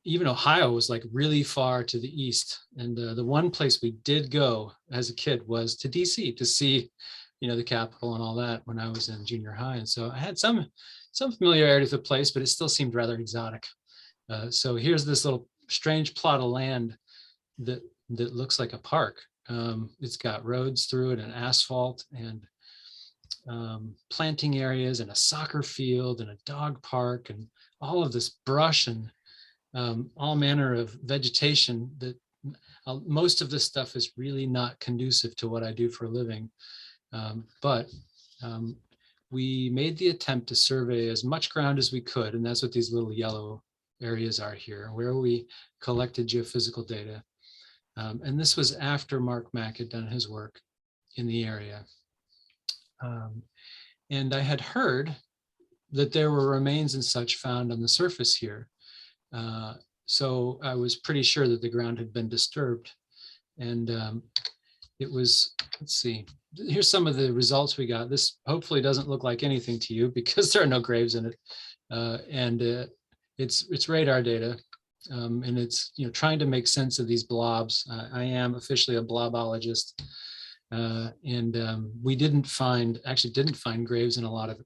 even Ohio was like really far to the east. And the one place we did go as a kid was to DC to see, the Capitol and all that when I was in junior high. And so I had some familiarity with the place, but it still seemed rather exotic. So here's this little strange plot of land that looks like a park. It's got roads through it and asphalt and planting areas and a soccer field and a dog park and all of this brush and all manner of vegetation that most of this stuff is really not conducive to what I do for a living. But we made the attempt to survey as much ground as we could, and that's what these little yellow areas are here, where we collected geophysical data. And this was after Mark Mack had done his work in the area. And I had heard that there were remains and such found on the surface here. So I was pretty sure that the ground had been disturbed. And it was, let's see, here's some of the results we got. This hopefully doesn't look like anything to you because there are no graves in it. And it's radar data. And it's trying to make sense of these blobs. I am officially a blobologist, and we didn't find graves in a lot of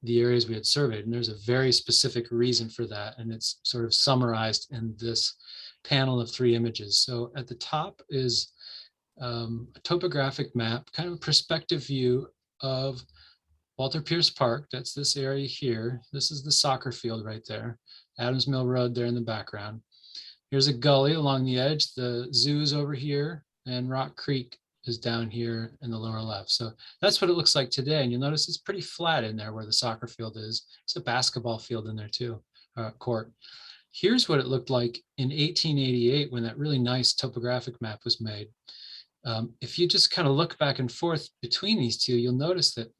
the areas we had surveyed, and there's a very specific reason for that, and it's sort of summarized in this panel of 3 images. So at the top is a topographic map, kind of a perspective view of Walter Pierce Park. That's this area here. This is the soccer field right there. Adams Mill Road there in the background. Here's a gully along the edge. The zoo's over here, and Rock Creek is down here in the lower left. So that's what it looks like today. And you'll notice it's pretty flat in there where the soccer field is. There's a basketball field in there too, court. Here's what it looked like in 1888 when that really nice topographic map was made. If you just kind of look back and forth between these two, you'll notice that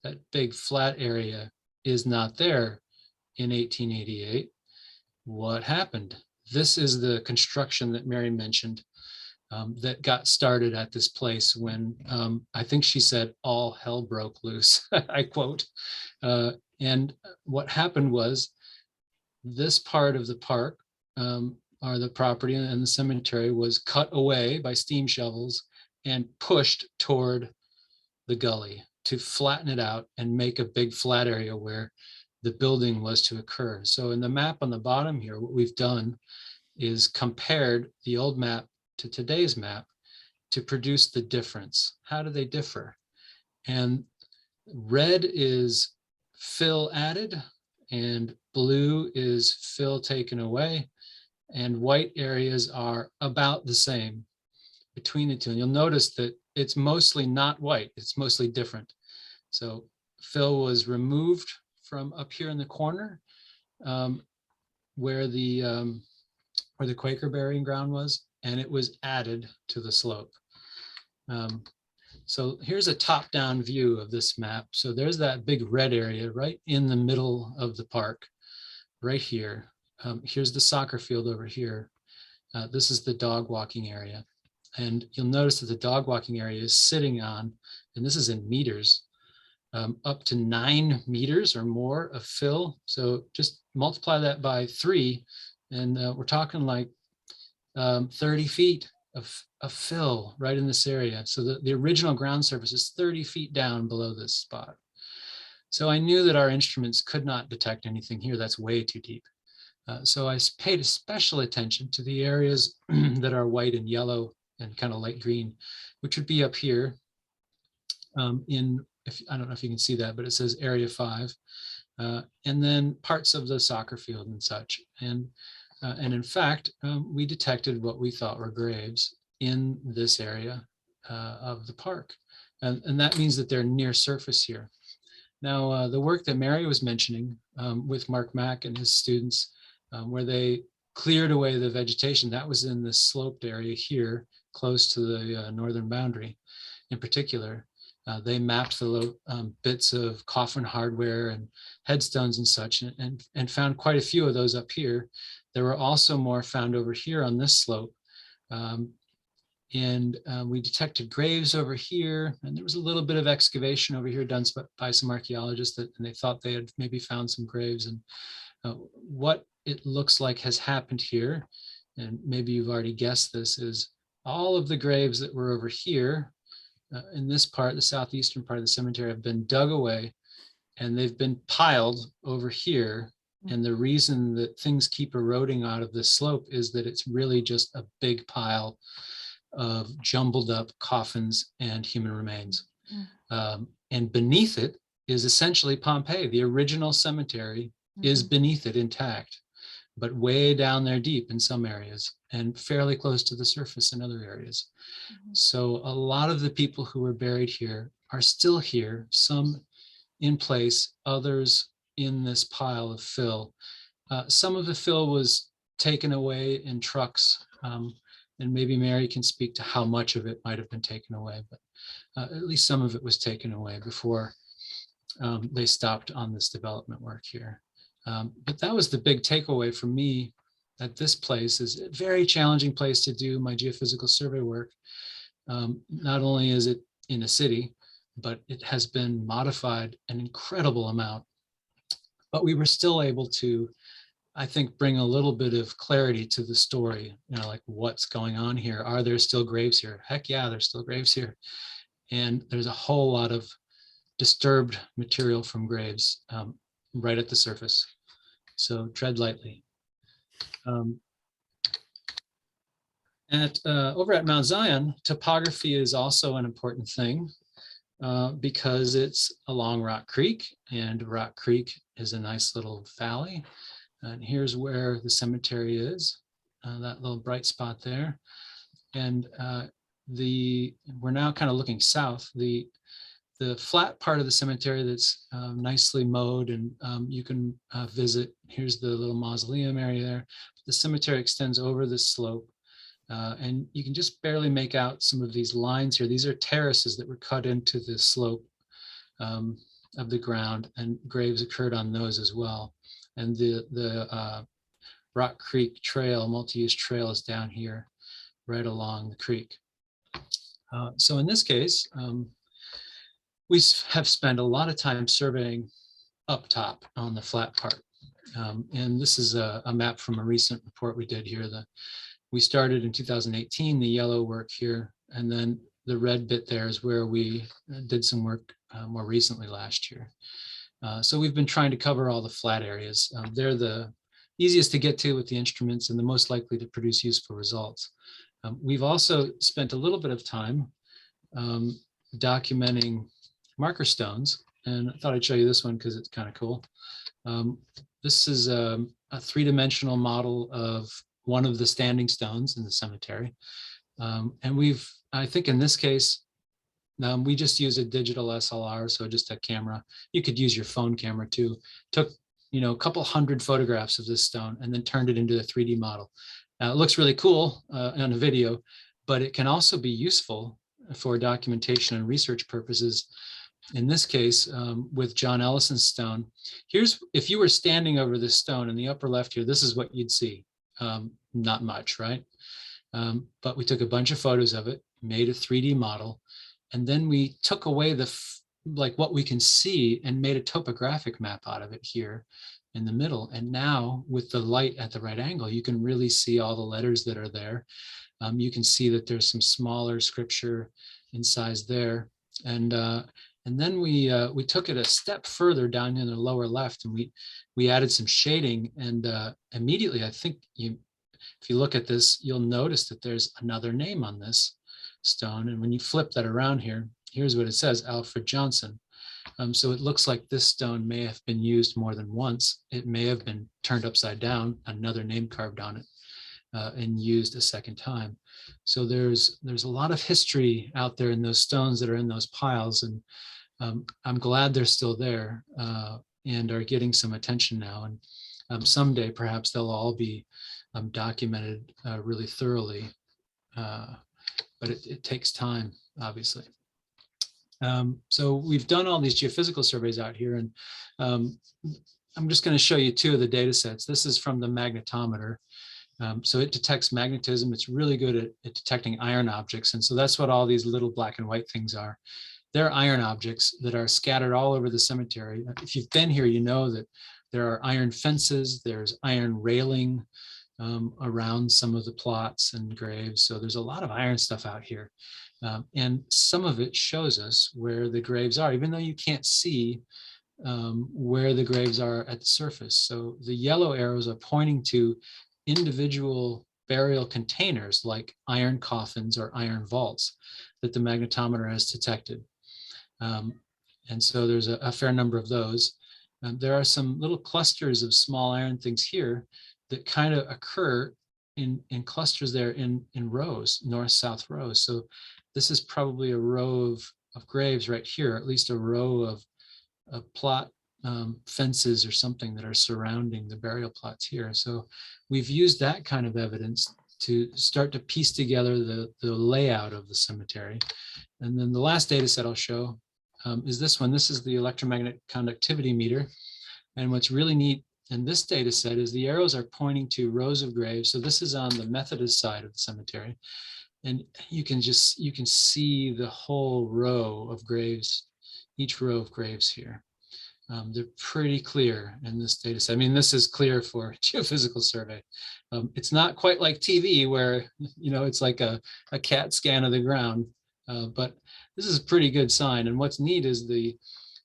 that big flat area is not there in 1888. What happened? This is the construction that Mary mentioned that got started at this place when I think she said all hell broke loose, I quote. And what happened was this part of the park or the property and the cemetery was cut away by steam shovels and pushed toward the gully to flatten it out and make a big flat area where the building was to occur. So in the map on the bottom here, what we've done is compared the old map to today's map to produce the difference. How do they differ? And red is fill added and blue is fill taken away, and white areas are about the same between the two. And you'll notice that it's mostly not white, it's mostly different. So fill was removed from up here in the corner where the Quaker burying ground was, and it was added to the slope. So here's a top-down view of this map. So there's that big red area right in the middle of the park, right here. Here's the soccer field over here. This is the dog walking area. And you'll notice that the dog walking area is sitting on, and this is in meters, up to 9 meters or more of fill. So just multiply that by 3, and we're talking like 30 feet of fill right in this area. So the original ground surface is 30 feet down below this spot. So I knew that our instruments could not detect anything here. That's way too deep. So I paid special attention to the areas that are white and yellow and kind of light green, which would be up here I don't know if you can see that, but it says area 5, and then parts of the soccer field and such. And in fact, we detected what we thought were graves in this area of the park. And that means that they're near surface here. Now, the work that Mary was mentioning with Mark Mack and his students, where they cleared away the vegetation, that was in this sloped area here, close to the northern boundary in particular. They mapped the bits of coffin hardware and headstones and such, and found quite a few of those up here. There were also more found over here on this slope. We detected graves over here, and there was a little bit of excavation over here done by some archaeologists, and they thought they had maybe found some graves. And what it looks like has happened here, and maybe you've already guessed this, is all of the graves that were over here in this part, the southeastern part of the cemetery, have been dug away, and they've been piled over here. And the reason that things keep eroding out of this slope is that it's really just a big pile of jumbled up coffins and human remains. And beneath it is essentially Pompeii. The original cemetery is beneath it intact, but way down there deep in some areas and fairly close to the surface in other areas. So a lot of the people who were buried here are still here, some in place, others in this pile of fill. Some of the fill was taken away in trucks, and maybe Mary can speak to how much of it might have been taken away, but at least some of it was taken away before they stopped on this development work here. But that was the big takeaway for me, that this place is a very challenging place to do my geophysical survey work. Not only is it in a city, but it has been modified an incredible amount. But we were still able to, I think, bring a little bit of clarity to the story, like what's going on here? Are there still graves here? Heck yeah, there's still graves here. And there's a whole lot of disturbed material from graves right at the surface. So tread lightly. Over at Mount Zion, topography is also an important thing because it's along Rock Creek, and Rock Creek is a nice little valley. And here's where the cemetery is, that little bright spot there. And we're now kind of looking south. The flat part of the cemetery that's nicely mowed, and you can visit. Here's the little mausoleum area there. The cemetery extends over this slope, and you can just barely make out some of these lines here. These are terraces that were cut into the slope of the ground, and graves occurred on those as well. And the Rock Creek Trail, multi-use trail, is down here right along the creek. So in this case, we have spent a lot of time surveying up top on the flat part. And this is a map from a recent report we did here. We started in 2018, the yellow work here, and then the red bit there is where we did some work more recently last year. So we've been trying to cover all the flat areas. They're the easiest to get to with the instruments and the most likely to produce useful results. We've also spent a little bit of time documenting marker stones, and I thought I'd show you this one because it's kind of cool. This is a three-dimensional model of one of the standing stones in the cemetery. And I think in this case, we just use a digital SLR, so just a camera. You could use your phone camera too. Took, a couple hundred photographs of this stone and then turned it into a 3D model. Now it looks really cool on a video, but it can also be useful for documentation and research purposes. In this case, with John Ellison's stone, if you were standing over this stone in the upper left here, this is what you'd see. Not much, right? But we took a bunch of photos of it, made a 3D model, and then we took away what we can see and made a topographic map out of it here in the middle. And now with the light at the right angle, you can really see all the letters that are there. You can see that there's some smaller scripture in size there. And then we took it a step further down in the lower left, and we added some shading. And immediately, I think if you look at this, you'll notice that there's another name on this stone. And when you flip that around here, here's what it says, Alfred Johnson. So it looks like this stone may have been used more than once. It may have been turned upside down, another name carved on it, and used a second time. So there's a lot of history out there in those stones that are in those piles. And I'm glad they're still there and are getting some attention now. And someday perhaps they'll all be documented really thoroughly. But it takes time, obviously. So we've done all these geophysical surveys out here, and I'm just going to show you two of the data sets. This is from the magnetometer. So it detects magnetism. It's really good at detecting iron objects. And so that's what all these little black and white things are. They're iron objects that are scattered all over the cemetery. If you've been here, you know that there are iron fences, there's iron railing around some of the plots and graves. So there's a lot of iron stuff out here. And some of it shows us where the graves are, even though you can't see where the graves are at the surface. So the yellow arrows are pointing to individual burial containers like iron coffins or iron vaults that the magnetometer has detected. And so there's a fair number of those. There are some little clusters of small iron things here that kind of occur in clusters there in rows, north-south rows. So this is probably a row of graves right here, at least a row of plot fences or something that are surrounding the burial plots here. So we've used that kind of evidence to start to piece together the layout of the cemetery. And then the last data set I'll show is this one. This is the electromagnetic conductivity meter. And what's really neat in this data set is the arrows are pointing to rows of graves. So this is on the Methodist side of the cemetery. And you can see the whole row of graves, each row of graves here. They're pretty clear in this data set. I mean, this is clear for geophysical survey. It's not quite like TV where, it's like a CAT scan of the ground, but this is a pretty good sign. And what's neat is the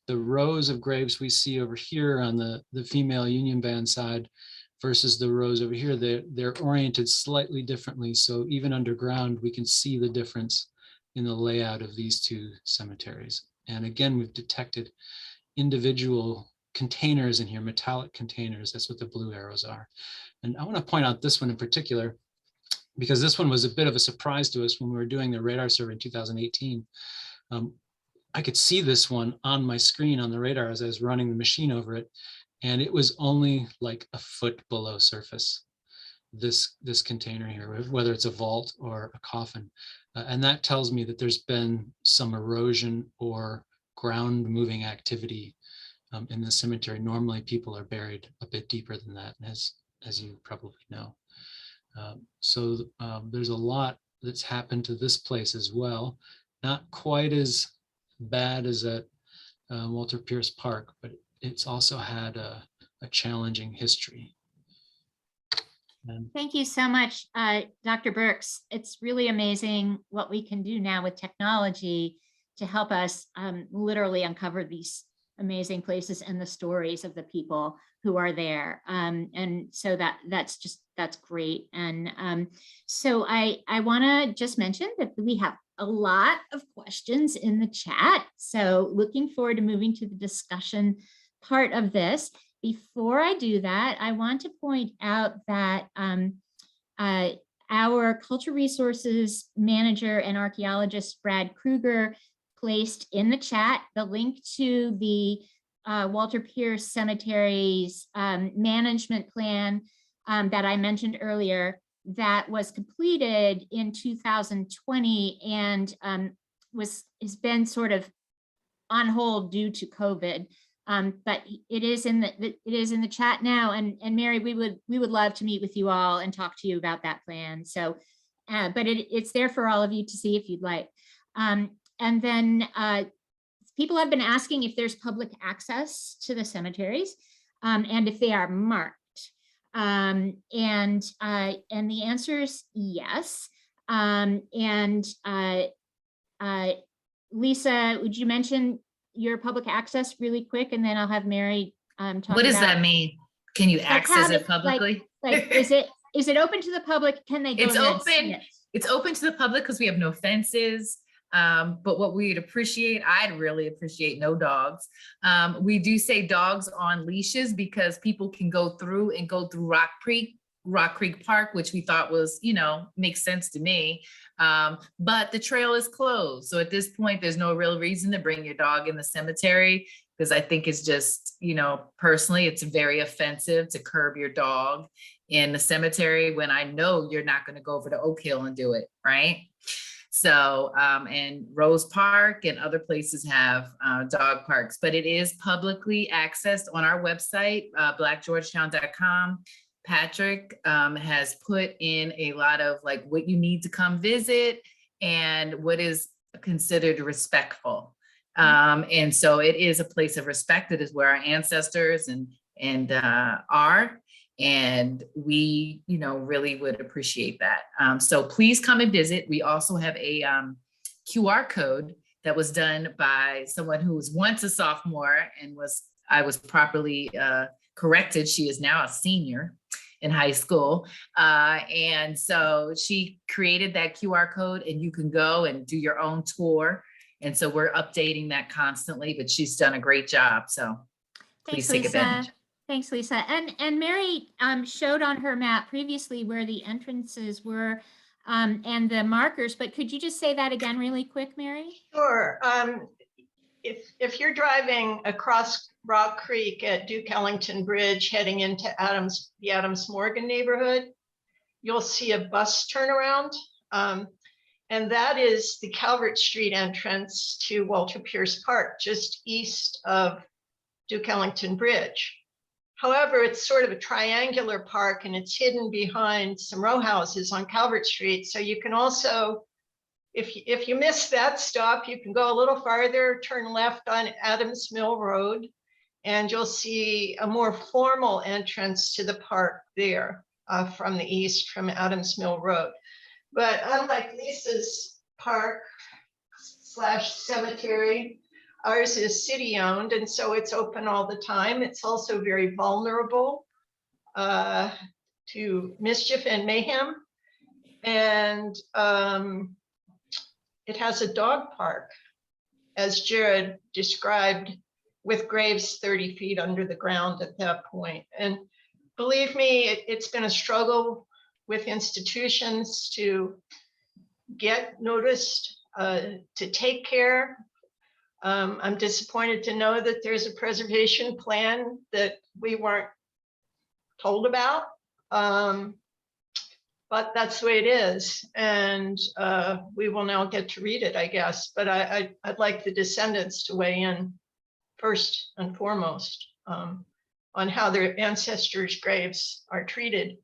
rows of graves we see over here on the female Union Band side versus the rows over here, they're oriented slightly differently. So even underground, we can see the difference in the layout of these two cemeteries. And again, we've detected individual containers in here, metallic containers. That's what the blue arrows are. And I want to point out this one in particular, because this one was a bit of a surprise to us when we were doing the radar survey in 2018. I could see this one on my screen on the radar as I was running the machine over it, and it was only like a foot below surface, this container here, whether it's a vault or a coffin. And that tells me that there's been some erosion or ground moving activity in the cemetery. Normally people are buried a bit deeper than that, as you probably know. So there's a lot that's happened to this place as well. Not quite as bad as at Walter Pierce Park, but it's also had a challenging history. Thank you so much, Dr. Burks. It's really amazing what we can do now with technology to help us literally uncover these amazing places and the stories of the people who are there. And so that's great. And so I want to just mention that we have a lot of questions in the chat. So looking forward to moving to the discussion part of this. Before I do that, I want to point out that our cultural resources manager and archaeologist, Brad Kruger, placed in the chat the link to the Walter Pierce Cemeteries management plan that I mentioned earlier, that was completed in 2020 and has been sort of on hold due to COVID. But it is in the chat now, and Mary, we would love to meet with you all and talk to you about that plan. So, but it's there for all of you to see if you'd like. And then people have been asking if there's public access to the cemeteries and if they are marked. And the answer is yes. Lisa, would you mention your public access really quick, and then I'll have Mary talk. What does that mean? Can you access it publicly? Like is it open to the public? Can they go? It's open. It's open to the public because we have no fences. But what we'd appreciate, I'd really appreciate no dogs. We do say dogs on leashes because people can go through Rock Creek Park, which we thought was, makes sense to me. But the trail is closed. So at this point, there's no real reason to bring your dog in the cemetery, because I think it's just, personally, it's very offensive to curb your dog in the cemetery when I know you're not going to go over to Oak Hill and do it, right? So, and Rose Park and other places have dog parks, but it is publicly accessed on our website, blackgeorgetown.com. Patrick has put in a lot of like what you need to come visit and what is considered respectful. And so it is a place of respect. It is where our ancestors and are. And we, really would appreciate that. So please come and visit. We also have a QR code that was done by someone who was once a sophomore and I was properly corrected. She is now a senior in high school. And so she created that QR code and you can go and do your own tour. And so we're updating that constantly, but she's done a great job. So please take advantage. Thanks, Lisa. And Mary showed on her map previously where the entrances were and the markers, but could you just say that again really quick, Mary? Sure. If you're driving across Rock Creek at Duke Ellington Bridge heading into the Adams Morgan neighborhood, you'll see a bus turnaround. And that is the Calvert Street entrance to Walter Pierce Park, just east of Duke Ellington Bridge. However, it's sort of a triangular park and it's hidden behind some row houses on Calvert Street. So you can also, if you miss that stop, you can go a little farther, turn left on Adams Mill Road, and you'll see a more formal entrance to the park there from the east from Adams Mill Road. But unlike Lisa's park / cemetery, ours is city owned, and so it's open all the time. It's also very vulnerable to mischief and mayhem. And it has a dog park, as Jarrod described, with graves 30 feet under the ground at that point. And believe me, it's been a struggle with institutions to get noticed, to take care. I'm disappointed to know that there's a preservation plan that we weren't told about, but that's the way it is. And we will now get to read it, I guess. But I'd like the descendants to weigh in first and foremost on how their ancestors' graves are treated.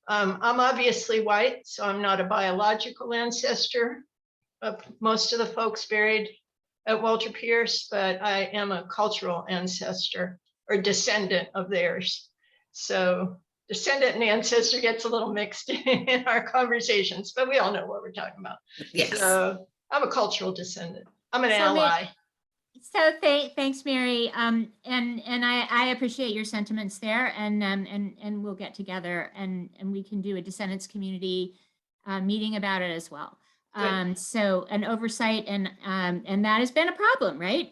I'm obviously white, so I'm not a biological ancestor of most of the folks buried at Walter Pierce, but I am a cultural ancestor or descendant of theirs. So descendant and ancestor gets a little mixed in our conversations, but we all know what we're talking about. Yes. So I'm a cultural descendant. I'm an ally. So thanks, Mary. And I appreciate your sentiments there, and we'll get together and we can do a descendants community meeting about it as well. So an oversight and that has been a problem, right?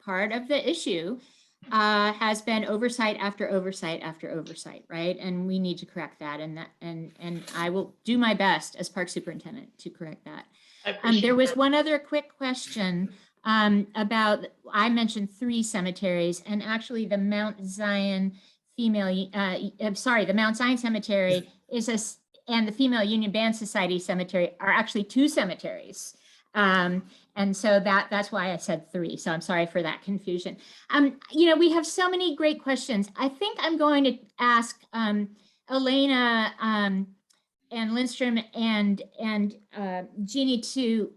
Part of the issue has been oversight after oversight after oversight, right? And we need to correct that, and I will do my best as park superintendent to correct that. There was one other quick question about, I mentioned 3 cemeteries, and actually the Mount Zion the Mount Zion Cemetery and the Female Union Band Society Cemetery are actually 2 cemeteries. And so that's why I said 3. So I'm sorry for that confusion. We have so many great questions. I think I'm going to ask Elena and Lindstrom and Jeannie to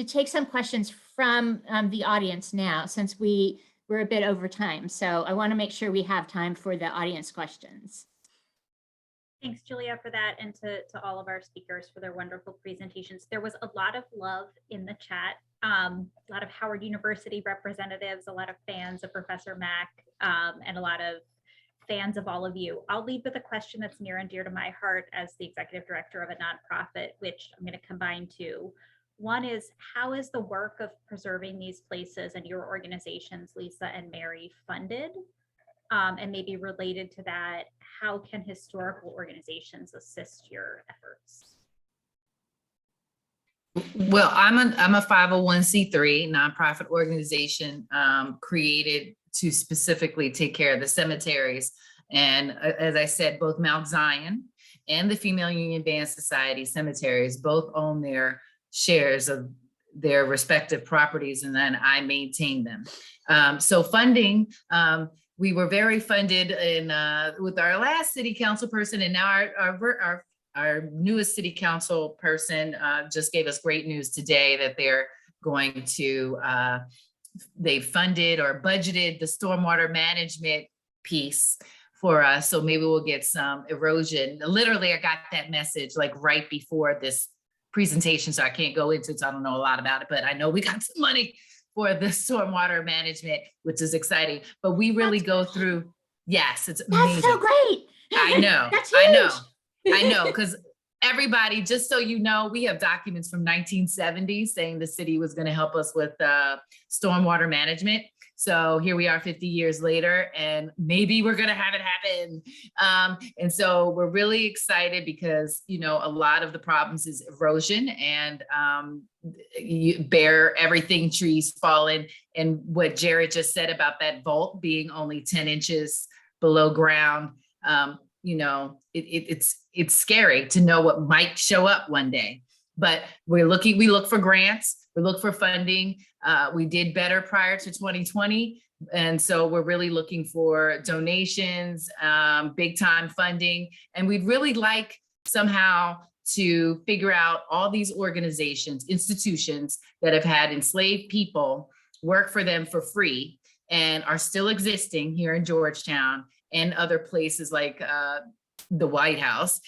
take some questions from the audience now, since we're a bit over time. So I want to make sure we have time for the audience questions. Thanks, Julia, for that, and to all of our speakers for their wonderful presentations. There was a lot of love in the chat, a lot of Howard University representatives, a lot of fans of Professor Mack, and a lot of fans of all of you. I'll lead with a question that's near and dear to my heart as the executive director of a nonprofit, which I'm going to combine 2. One is, how is the work of preserving these places and your organizations, Lisa and Mary, funded? And maybe related to that, how can historical organizations assist your efforts? Well, I'm a 501c3 nonprofit organization created to specifically take care of the cemeteries. And as I said, both Mount Zion and the Female Union Band Society cemeteries both own their shares of their respective properties, and then I maintain them. So funding, we were very funded with our last city council person, and now our newest city council person just gave us great news today that they're going to, they funded or budgeted the stormwater management piece for us. So maybe we'll get some erosion. Literally, I got that message like right before this presentation, so I can't go into it, so I don't know a lot about it, but I know we got some money for the stormwater management, which is exciting. But we really go through, yes, it's amazing. That's so great. I know, That's I know, because everybody, just so you know, we have documents from 1970 saying the city was going to help us with stormwater management. So here we are 50 years later, and maybe we're going to have it happen. And so we're really excited because, a lot of the problems is erosion and everything, trees falling. And what Jarrod just said about that vault being only 10 inches below ground, it's scary to know what might show up one day. But we look for grants, we look for funding. We did better prior to 2020. And so we're really looking for donations, big time funding. And we'd really like somehow to figure out all these organizations, institutions that have had enslaved people work for them for free and are still existing here in Georgetown and other places like the White House,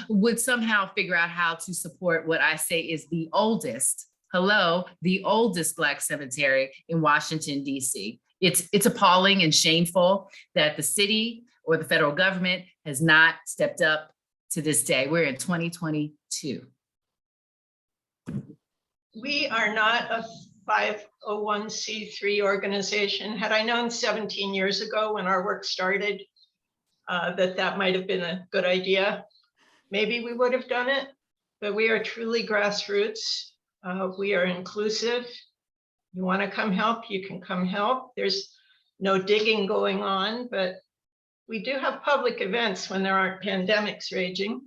would somehow figure out how to support what I say is the oldest Black cemetery in Washington, D.C. It's appalling and shameful that the city or the federal government has not stepped up to this day. We're in 2022. We are not a 501c3 organization. Had I known 17 years ago when our work started that might have been a good idea, maybe we would have done it, but we are truly grassroots. We are inclusive. You want to come help, you can come help. There's no digging going on, but we do have public events when there aren't pandemics raging.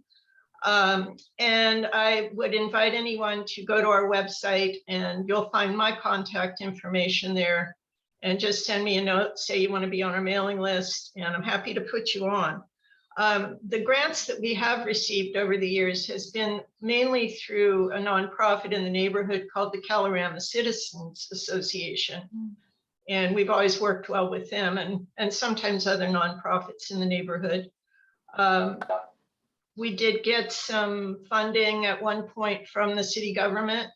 And I would invite anyone to go to our website, and you'll find my contact information there, and just send me a note, say you want to be on our mailing list, and I'm happy to put you on. The grants that we have received over the years has been mainly through a nonprofit in the neighborhood called the Kalorama Citizens Association. And we've always worked well with them, and sometimes other nonprofits in the neighborhood. We did get some funding at one point from the city government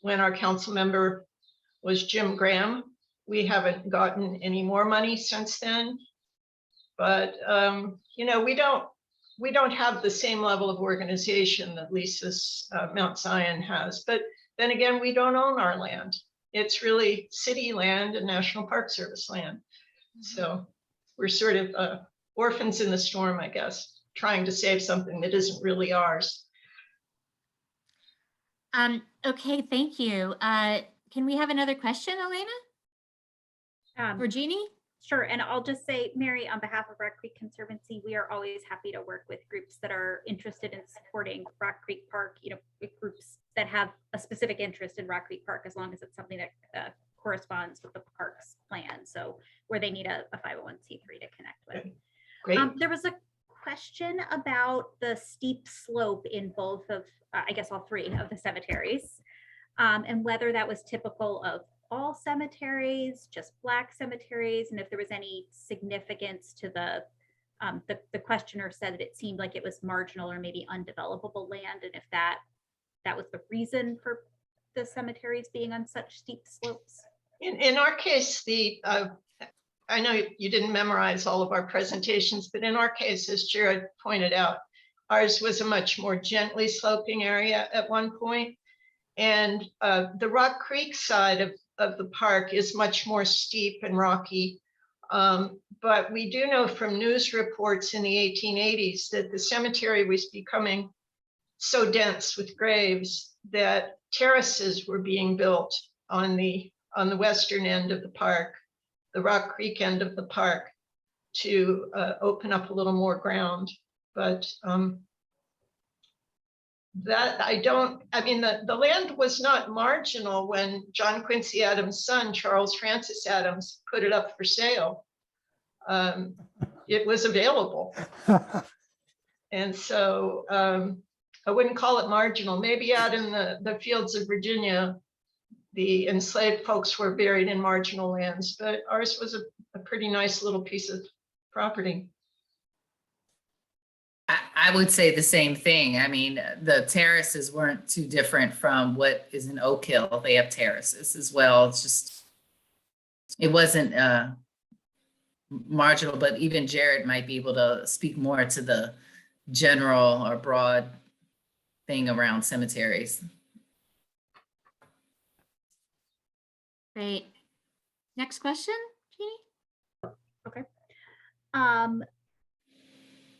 when our council member was Jim Graham. We haven't gotten any more money since then. But we don't have the same level of organization that Lisa's Mount Zion has. But then again, we don't own our land. It's really city land and National Park Service land. So we're sort of orphans in the storm, I guess, trying to save something that isn't really ours. Okay, thank you. Can we have another question, Elena? For Jeannie? Sure, and I'll just say, Mary, on behalf of Rock Creek Conservancy, we are always happy to work with groups that are interested in supporting Rock Creek Park, you know, with groups that have a specific interest in Rock Creek Park, as long as it's something that corresponds with the park's plan. So where they need a 501c3 to connect with. Great. There was a question about the steep slope in both of, I guess all three of the cemeteries, and whether that was typical of all cemeteries, just Black cemeteries, and if there was any significance to the questioner said that it seemed like it was marginal or maybe undevelopable land, and if that was the reason for the cemeteries being on such steep slopes. In our case, I know you didn't memorize all of our presentations, but in our case, as Jarrod pointed out, ours was a much more gently sloping area at one point. And the Rock Creek side of the park is much more steep and rocky. But we do know from news reports in the 1880s that the cemetery was becoming so dense with graves that terraces were being built on the western end of the park, the Rock Creek end of the park, to open up a little more ground. But the land was not marginal when John Quincy Adams' son, Charles Francis Adams, put it up for sale. It was available. And so I wouldn't call it marginal. Maybe out in the fields of Virginia, the enslaved folks were buried in marginal lands, but ours was a pretty nice little piece of property. I would say the same thing. I mean, the terraces weren't too different from what is in Oak Hill. They have terraces as well. It's just, it wasn't marginal, but even Jarrod might be able to speak more to the general or broad thing around cemeteries. Great. Next question, Jeannie? Okay.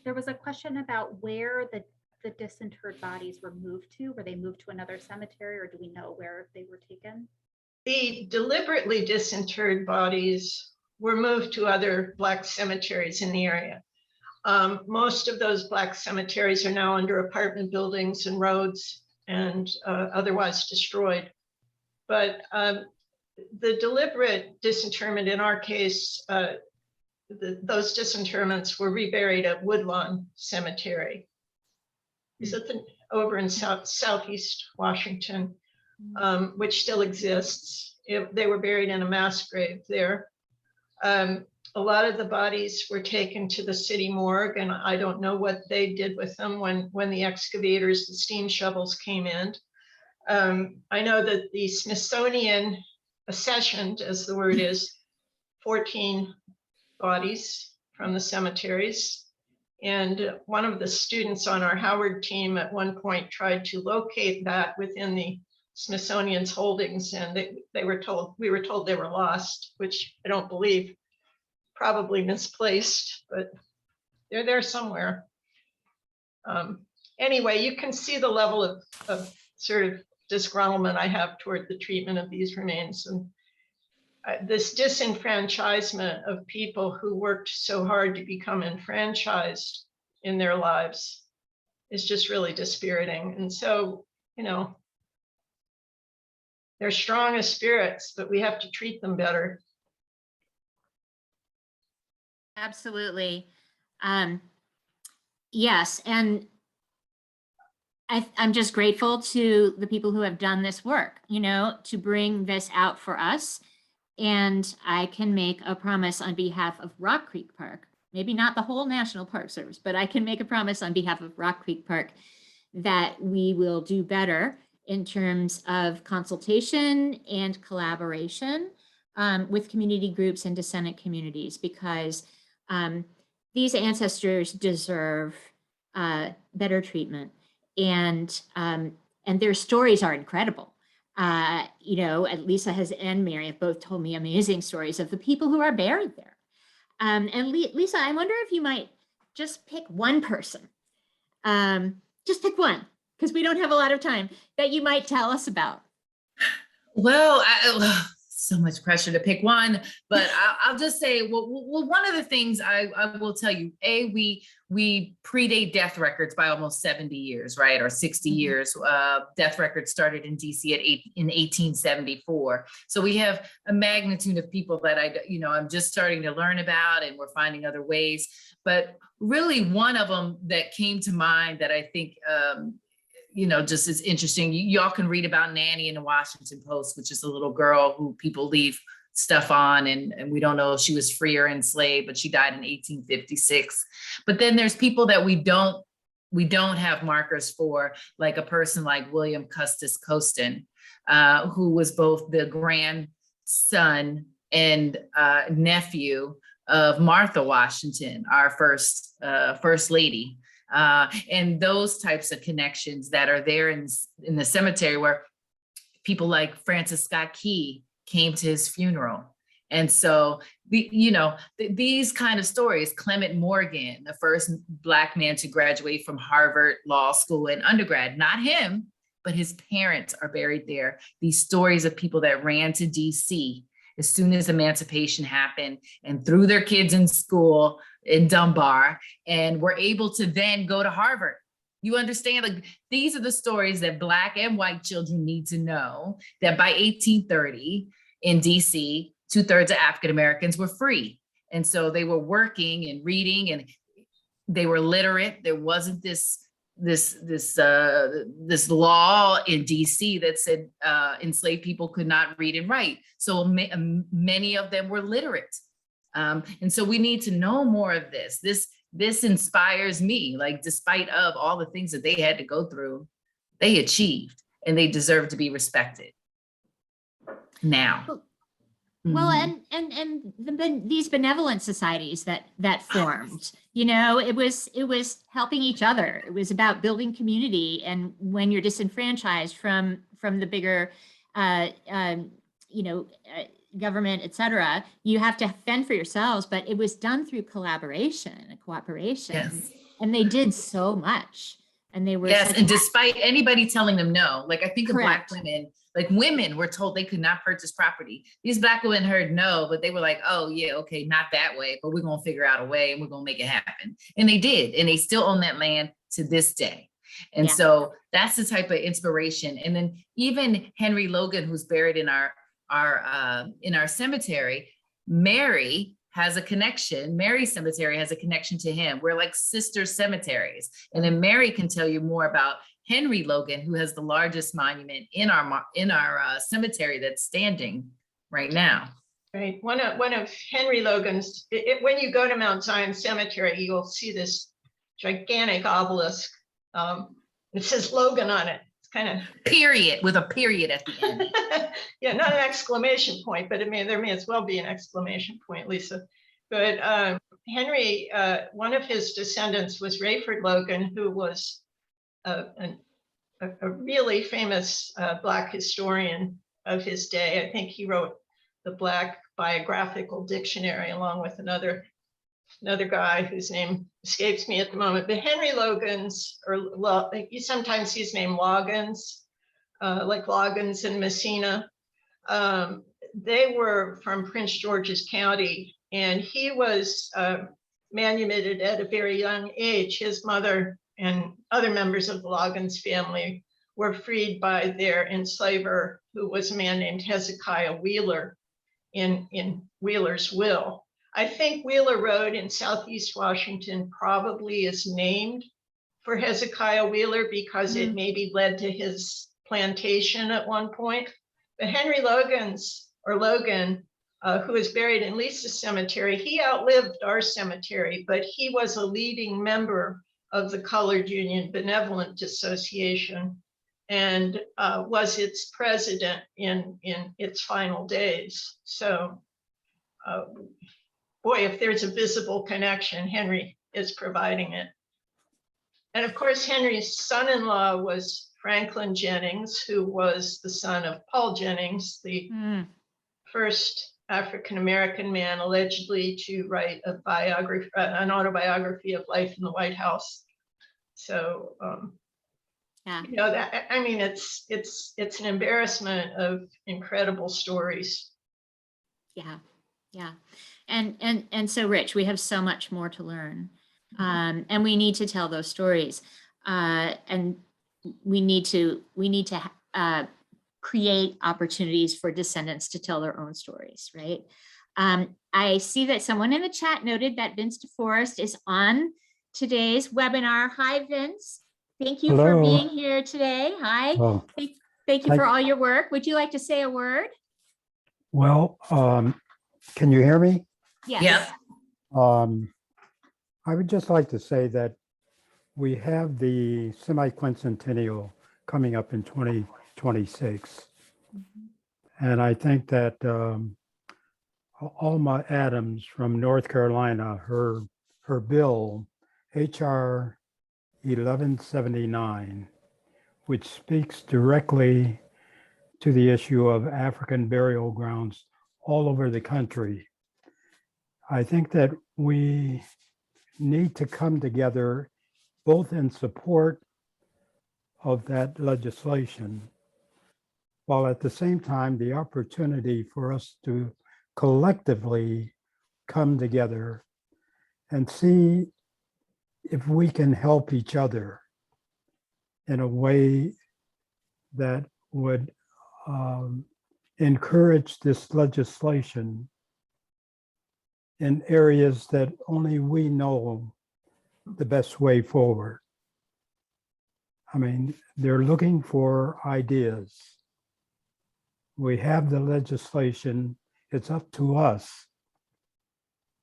There was a question about where the disinterred bodies were moved to. Were they moved to another cemetery, or do we know where they were taken? The deliberately disinterred bodies were moved to other Black cemeteries in the area. Most of those Black cemeteries are now under apartment buildings and roads and otherwise destroyed. But the deliberate disinterment in our case, those disinterments were reburied at Woodlawn Cemetery. Is it over in southeast Washington, which still exists. They were buried in a mass grave there. A lot of the bodies were taken to the city morgue, and I don't know what they did with them when the excavators, the steam shovels came in. I know that the Smithsonian accessioned, as the word is, 14 bodies from the cemeteries. And one of the students on our Howard team at one point tried to locate that within the Smithsonian's holdings, and we were told they were lost, which I don't believe, probably misplaced, but they're there somewhere. Anyway, you can see the level of sort of disgruntlement I have toward the treatment of these remains. And this disenfranchisement of people who worked so hard to become enfranchised in their lives is just really dispiriting. And so, you know, they're strong as spirits, but we have to treat them better. Absolutely. Yes, and I'm just grateful to the people who have done this work, you know, to bring this out for us. And I can make a promise on behalf of Rock Creek Park, maybe not the whole National Park Service, but I can make a promise on behalf of Rock Creek Park that we will do better in terms of consultation and collaboration with community groups and descendant communities, because these ancestors deserve better treatment, and their stories are incredible. You know, Lisa and Mary have both told me amazing stories of the people who are buried there. And Lisa, I wonder if you might just pick one person, just pick one, because we don't have a lot of time, that you might tell us about. Well, so much pressure to pick one, but I'll just say, well, one of the things I will tell you, we predate death records by almost 70 years, right? Or 60 years. Death records started in DC in 1874. So we have a magnitude of people that I'm just starting to learn about, and we're finding other ways. But really one of them that came to mind that I think, just is interesting. Y'all can read about Nanny in the Washington Post, which is a little girl who people leave stuff on, and we don't know if she was free or enslaved, but she died in 1856. But then there's people that we don't have markers for, like a person like William Custis Costin, who was both the grandson and nephew of Martha Washington, our first lady. And those types of connections that are there in the cemetery, where people like Francis Scott Key came to his funeral. And so, these kind of stories, Clement Morgan, the first Black man to graduate from Harvard Law School in undergrad, not him, but his parents are buried there. These stories of people that ran to DC as soon as emancipation happened and threw their kids in school in Dunbar, and were able to then go to Harvard. You understand? Like, these are the stories that Black and white children need to know, that by 1830 in DC, 2/3 of African Americans were free. And so they were working and reading, and they were literate. There wasn't this law in DC that said enslaved people could not read and write. So many of them were literate. And so we need to know more of this. This inspires me, like, despite of all the things that they had to go through, they achieved, and they deserve to be respected now. Well, and these benevolent societies that formed, it was helping each other. It was about building community. And when you're disenfranchised from the bigger, government, et cetera, you have to fend for yourselves. But it was done through collaboration and cooperation. Yes. And they did so much. And they were and despite anybody telling them no, like, I think of Correct. Black women, like, women were told they could not purchase property. These Black women heard no, but they were like, oh yeah, okay, not that way, but we're gonna figure out a way, and we're gonna make it happen. And they did, and they still own that land to this day. And Yeah. so that's the type of inspiration. And then even Henry Logan, who's buried in our cemetery, Mary has a connection. Mary's cemetery has a connection to him. We're like sister cemeteries. And then Mary can tell you more about Henry Logan, who has the largest monument in our cemetery that's standing right now. Right. One of Henry Logan's, when you go to Mount Zion Cemetery, you'll see this gigantic obelisk. It says Logan on it. It's kind of period, with a period at the end. Yeah, not an exclamation point, but there may as well be an exclamation point, Lisa. But Henry, one of his descendants was Rayford Logan, who was a really famous Black historian of his day. I think he wrote the Black Biographical Dictionary along with another guy whose name escapes me at the moment. But Henry Logan's, sometimes he's named Loggins, like Loggins in Messina. They were from Prince George's County, and he was manumitted at a very young age. His mother and other members of the Loggins family were freed by their enslaver, who was a man named Hezekiah Wheeler, in Wheeler's will. I think Wheeler Road in Southeast Washington probably is named for Hezekiah Wheeler because it maybe led to his plantation at one point. But Henry Logan, who is buried in Lisa's cemetery, he outlived our cemetery, but he was a leading member of the Colored Union Benevolent Association and was its president in its final days. So, boy, if there's a visible connection, Henry is providing it. And of course, Henry's son-in-law was Franklin Jennings, who was the son of Paul Jennings, the first African-American man allegedly to write a biography, an autobiography of life in the White House. So, Yeah. you know, that, I mean, it's an embarrassment of incredible stories. Yeah. Yeah. And so Rich, we have so much more to learn. And we need to tell those stories. And we need to create opportunities for descendants to tell their own stories, right? I see that someone in the chat noted that Vince DeForest is on today's webinar. Hi, Vince. Thank you for Hello. being here today. Hi. Oh, Thank you for all your work. Would you like to say a word? well, can you hear me? Yes. Yep. I would just like to say that we have the semi-quincentennial coming up in 2026. And I think that Alma Adams from North Carolina, her bill, HR 1179, which speaks directly to the issue of African burial grounds all over the country. I think that we need to come together both in support of that legislation, while at the same time, the opportunity for us to collectively come together and see if we can help each other in a way that would encourage this legislation in areas that only we know the best way forward. I mean, they're looking for ideas. We have the legislation. It's up to us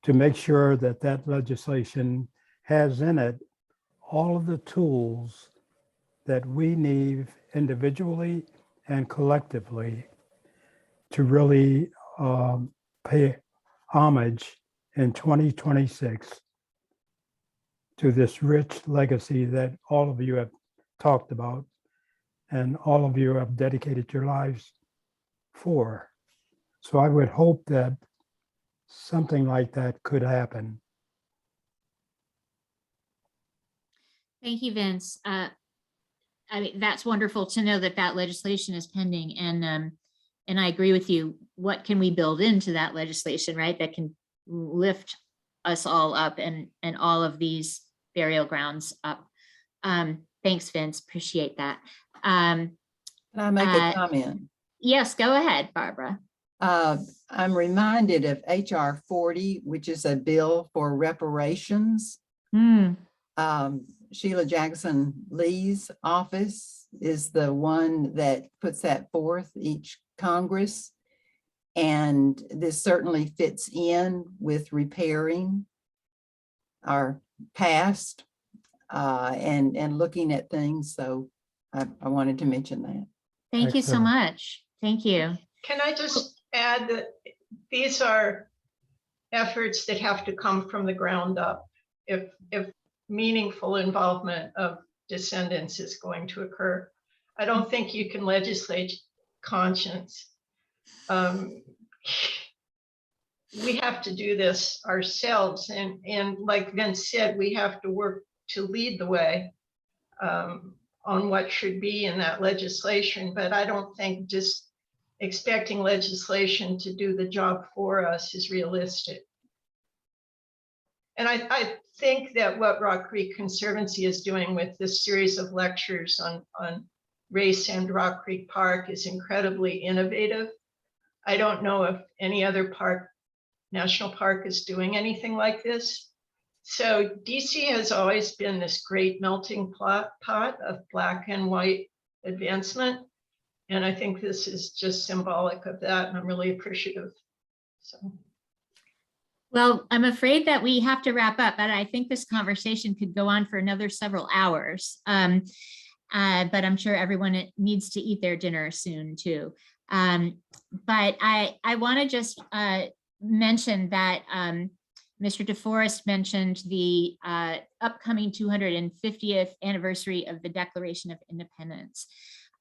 to make sure that that legislation has in it all of the tools that we need individually and collectively to really pay homage in 2026 to this rich legacy that all of you have talked about and all of you have dedicated your lives for. So I would hope that something like that could happen. Thank you, Vince. I mean, that's wonderful to know that that legislation is pending, and I agree with you. What can we build into that legislation, right? That can lift us all up and all of these burial grounds up. Thanks, Vince. Appreciate that. Can I make a comment? Yes, go ahead, Barbara. I'm reminded of HR 40, which is a bill for reparations. Sheila Jackson Lee's office is the one that puts that forth each Congress. And this certainly fits in with repairing our past and looking at things. So I wanted to mention that. Thank you so much. Thank you. Can I just add that these are efforts that have to come from the ground up if meaningful involvement of descendants is going to occur. I don't think you can legislate conscience. We have to do this ourselves, and like Vince said, we have to work to lead the way on what should be in that legislation. But I don't think just expecting legislation to do the job for us is realistic. And I think that what Rock Creek Conservancy is doing with this series of lectures on race and Rock Creek Park is incredibly innovative. I don't know if any other park, national park, is doing anything like this. So DC has always been this great melting pot of Black and white advancement. And I think this is just symbolic of that, and I'm really appreciative. So. Well, I'm afraid that we have to wrap up, but I think this conversation could go on for another several hours. But I'm sure everyone needs to eat their dinner soon too. But I want to just mention that Mr. DeForest mentioned the upcoming 250th anniversary of the Declaration of Independence.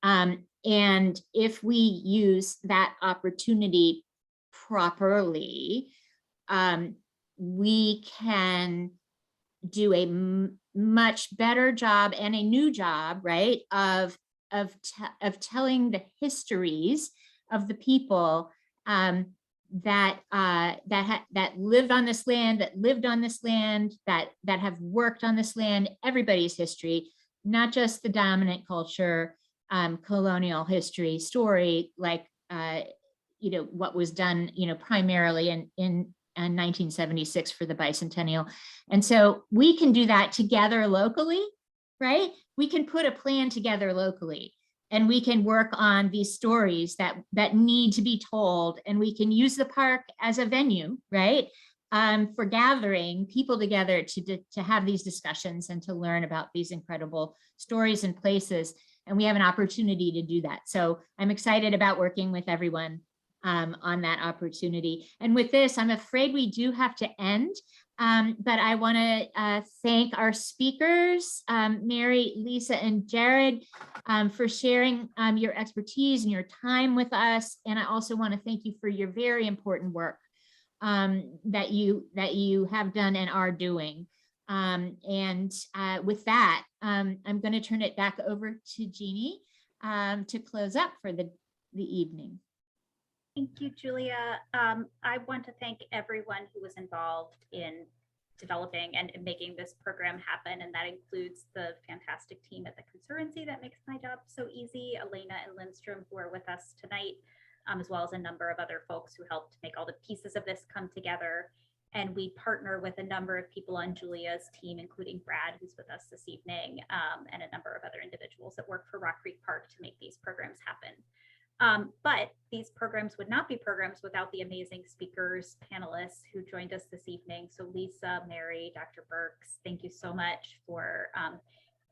And if we use that opportunity properly, we can do a much better job and a new job, right, of telling the histories of the people that lived on this land, that lived on this land, that have worked on this land, everybody's history, not just the dominant culture, colonial history story, like what was done, primarily in 1976 for the bicentennial. And so we can do that together locally, right? We can put a plan together locally, and we can work on these stories that need to be told, and we can use the park as a venue, right? For gathering people together to have these discussions and to learn about these incredible stories and places. And we have an opportunity to do that. So I'm excited about working with everyone on that opportunity. And with this, I'm afraid we do have to end, but I want to thank our speakers, Mary, Lisa, and Jarrod, for sharing your expertise and your time with us. And I also want to thank you for your very important work that you have done and are doing. With that, I'm going to turn it back over to Jeannie to close up for the evening. Thank you, Julia. I want to thank everyone who was involved in developing and making this program happen. And that includes the fantastic team at the Conservancy that makes my job so easy, Elena and Lindstrom, who are with us tonight, as well as a number of other folks who helped make all the pieces of this come together. And we partner with a number of people on Julia's team, including Brad, who's with us this evening, and a number of other individuals that work for Rock Creek Park to make these programs happen. But these programs would not be programs without the amazing speakers, panelists who joined us this evening. So Lisa, Mary, Dr. Burks, thank you so much for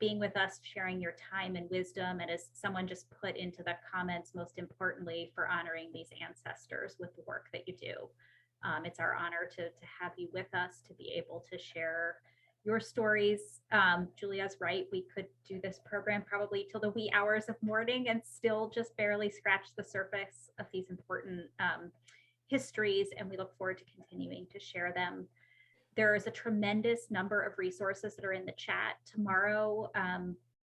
being with us, sharing your time and wisdom. And as someone just put into the comments, most importantly, for honoring these ancestors with the work that you do. It's our honor to have you with us, to be able to share your stories. Julia's right, we could do this program probably till the wee hours of morning and still just barely scratch the surface of these important histories, and we look forward to continuing to share them. There is a tremendous number of resources that are in the chat. Tomorrow,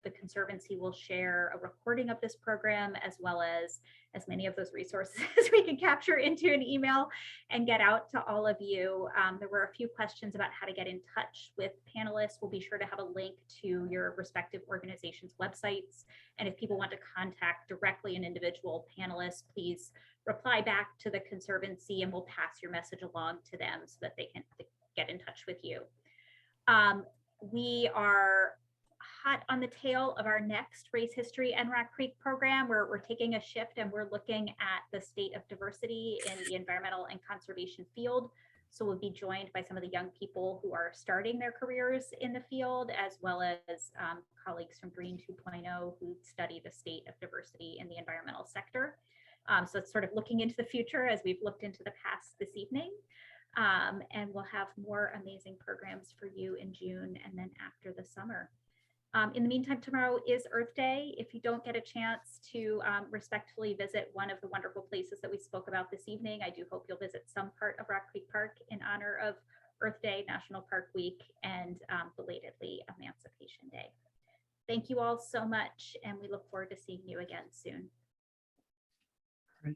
the Conservancy will share a recording of this program, as well as many of those resources as we can capture into an email and get out to all of you. There were a few questions about how to get in touch with panelists. We'll be sure to have a link to your respective organizations' websites. And if people want to contact directly an individual panelist, please reply back to the Conservancy and we'll pass your message along to them so that they can get in touch with you. We are hot on the tail of our next Race History and Rock Creek program, where we're taking a shift and we're looking at the state of diversity in the environmental and conservation field. So we'll be joined by some of the young people who are starting their careers in the field, as well as colleagues from Green 2.0 who study the state of diversity in the environmental sector. So it's sort of looking into the future as we've looked into the past this evening. And we'll have more amazing programs for you in June and then after the summer. In the meantime, tomorrow is Earth Day. If you don't get a chance to respectfully visit one of the wonderful places that we spoke about this evening, I do hope you'll visit some part of Rock Creek Park in honor of Earth Day, National Park Week, and belatedly Emancipation Day. Thank you all so much, and we look forward to seeing you again soon. Great.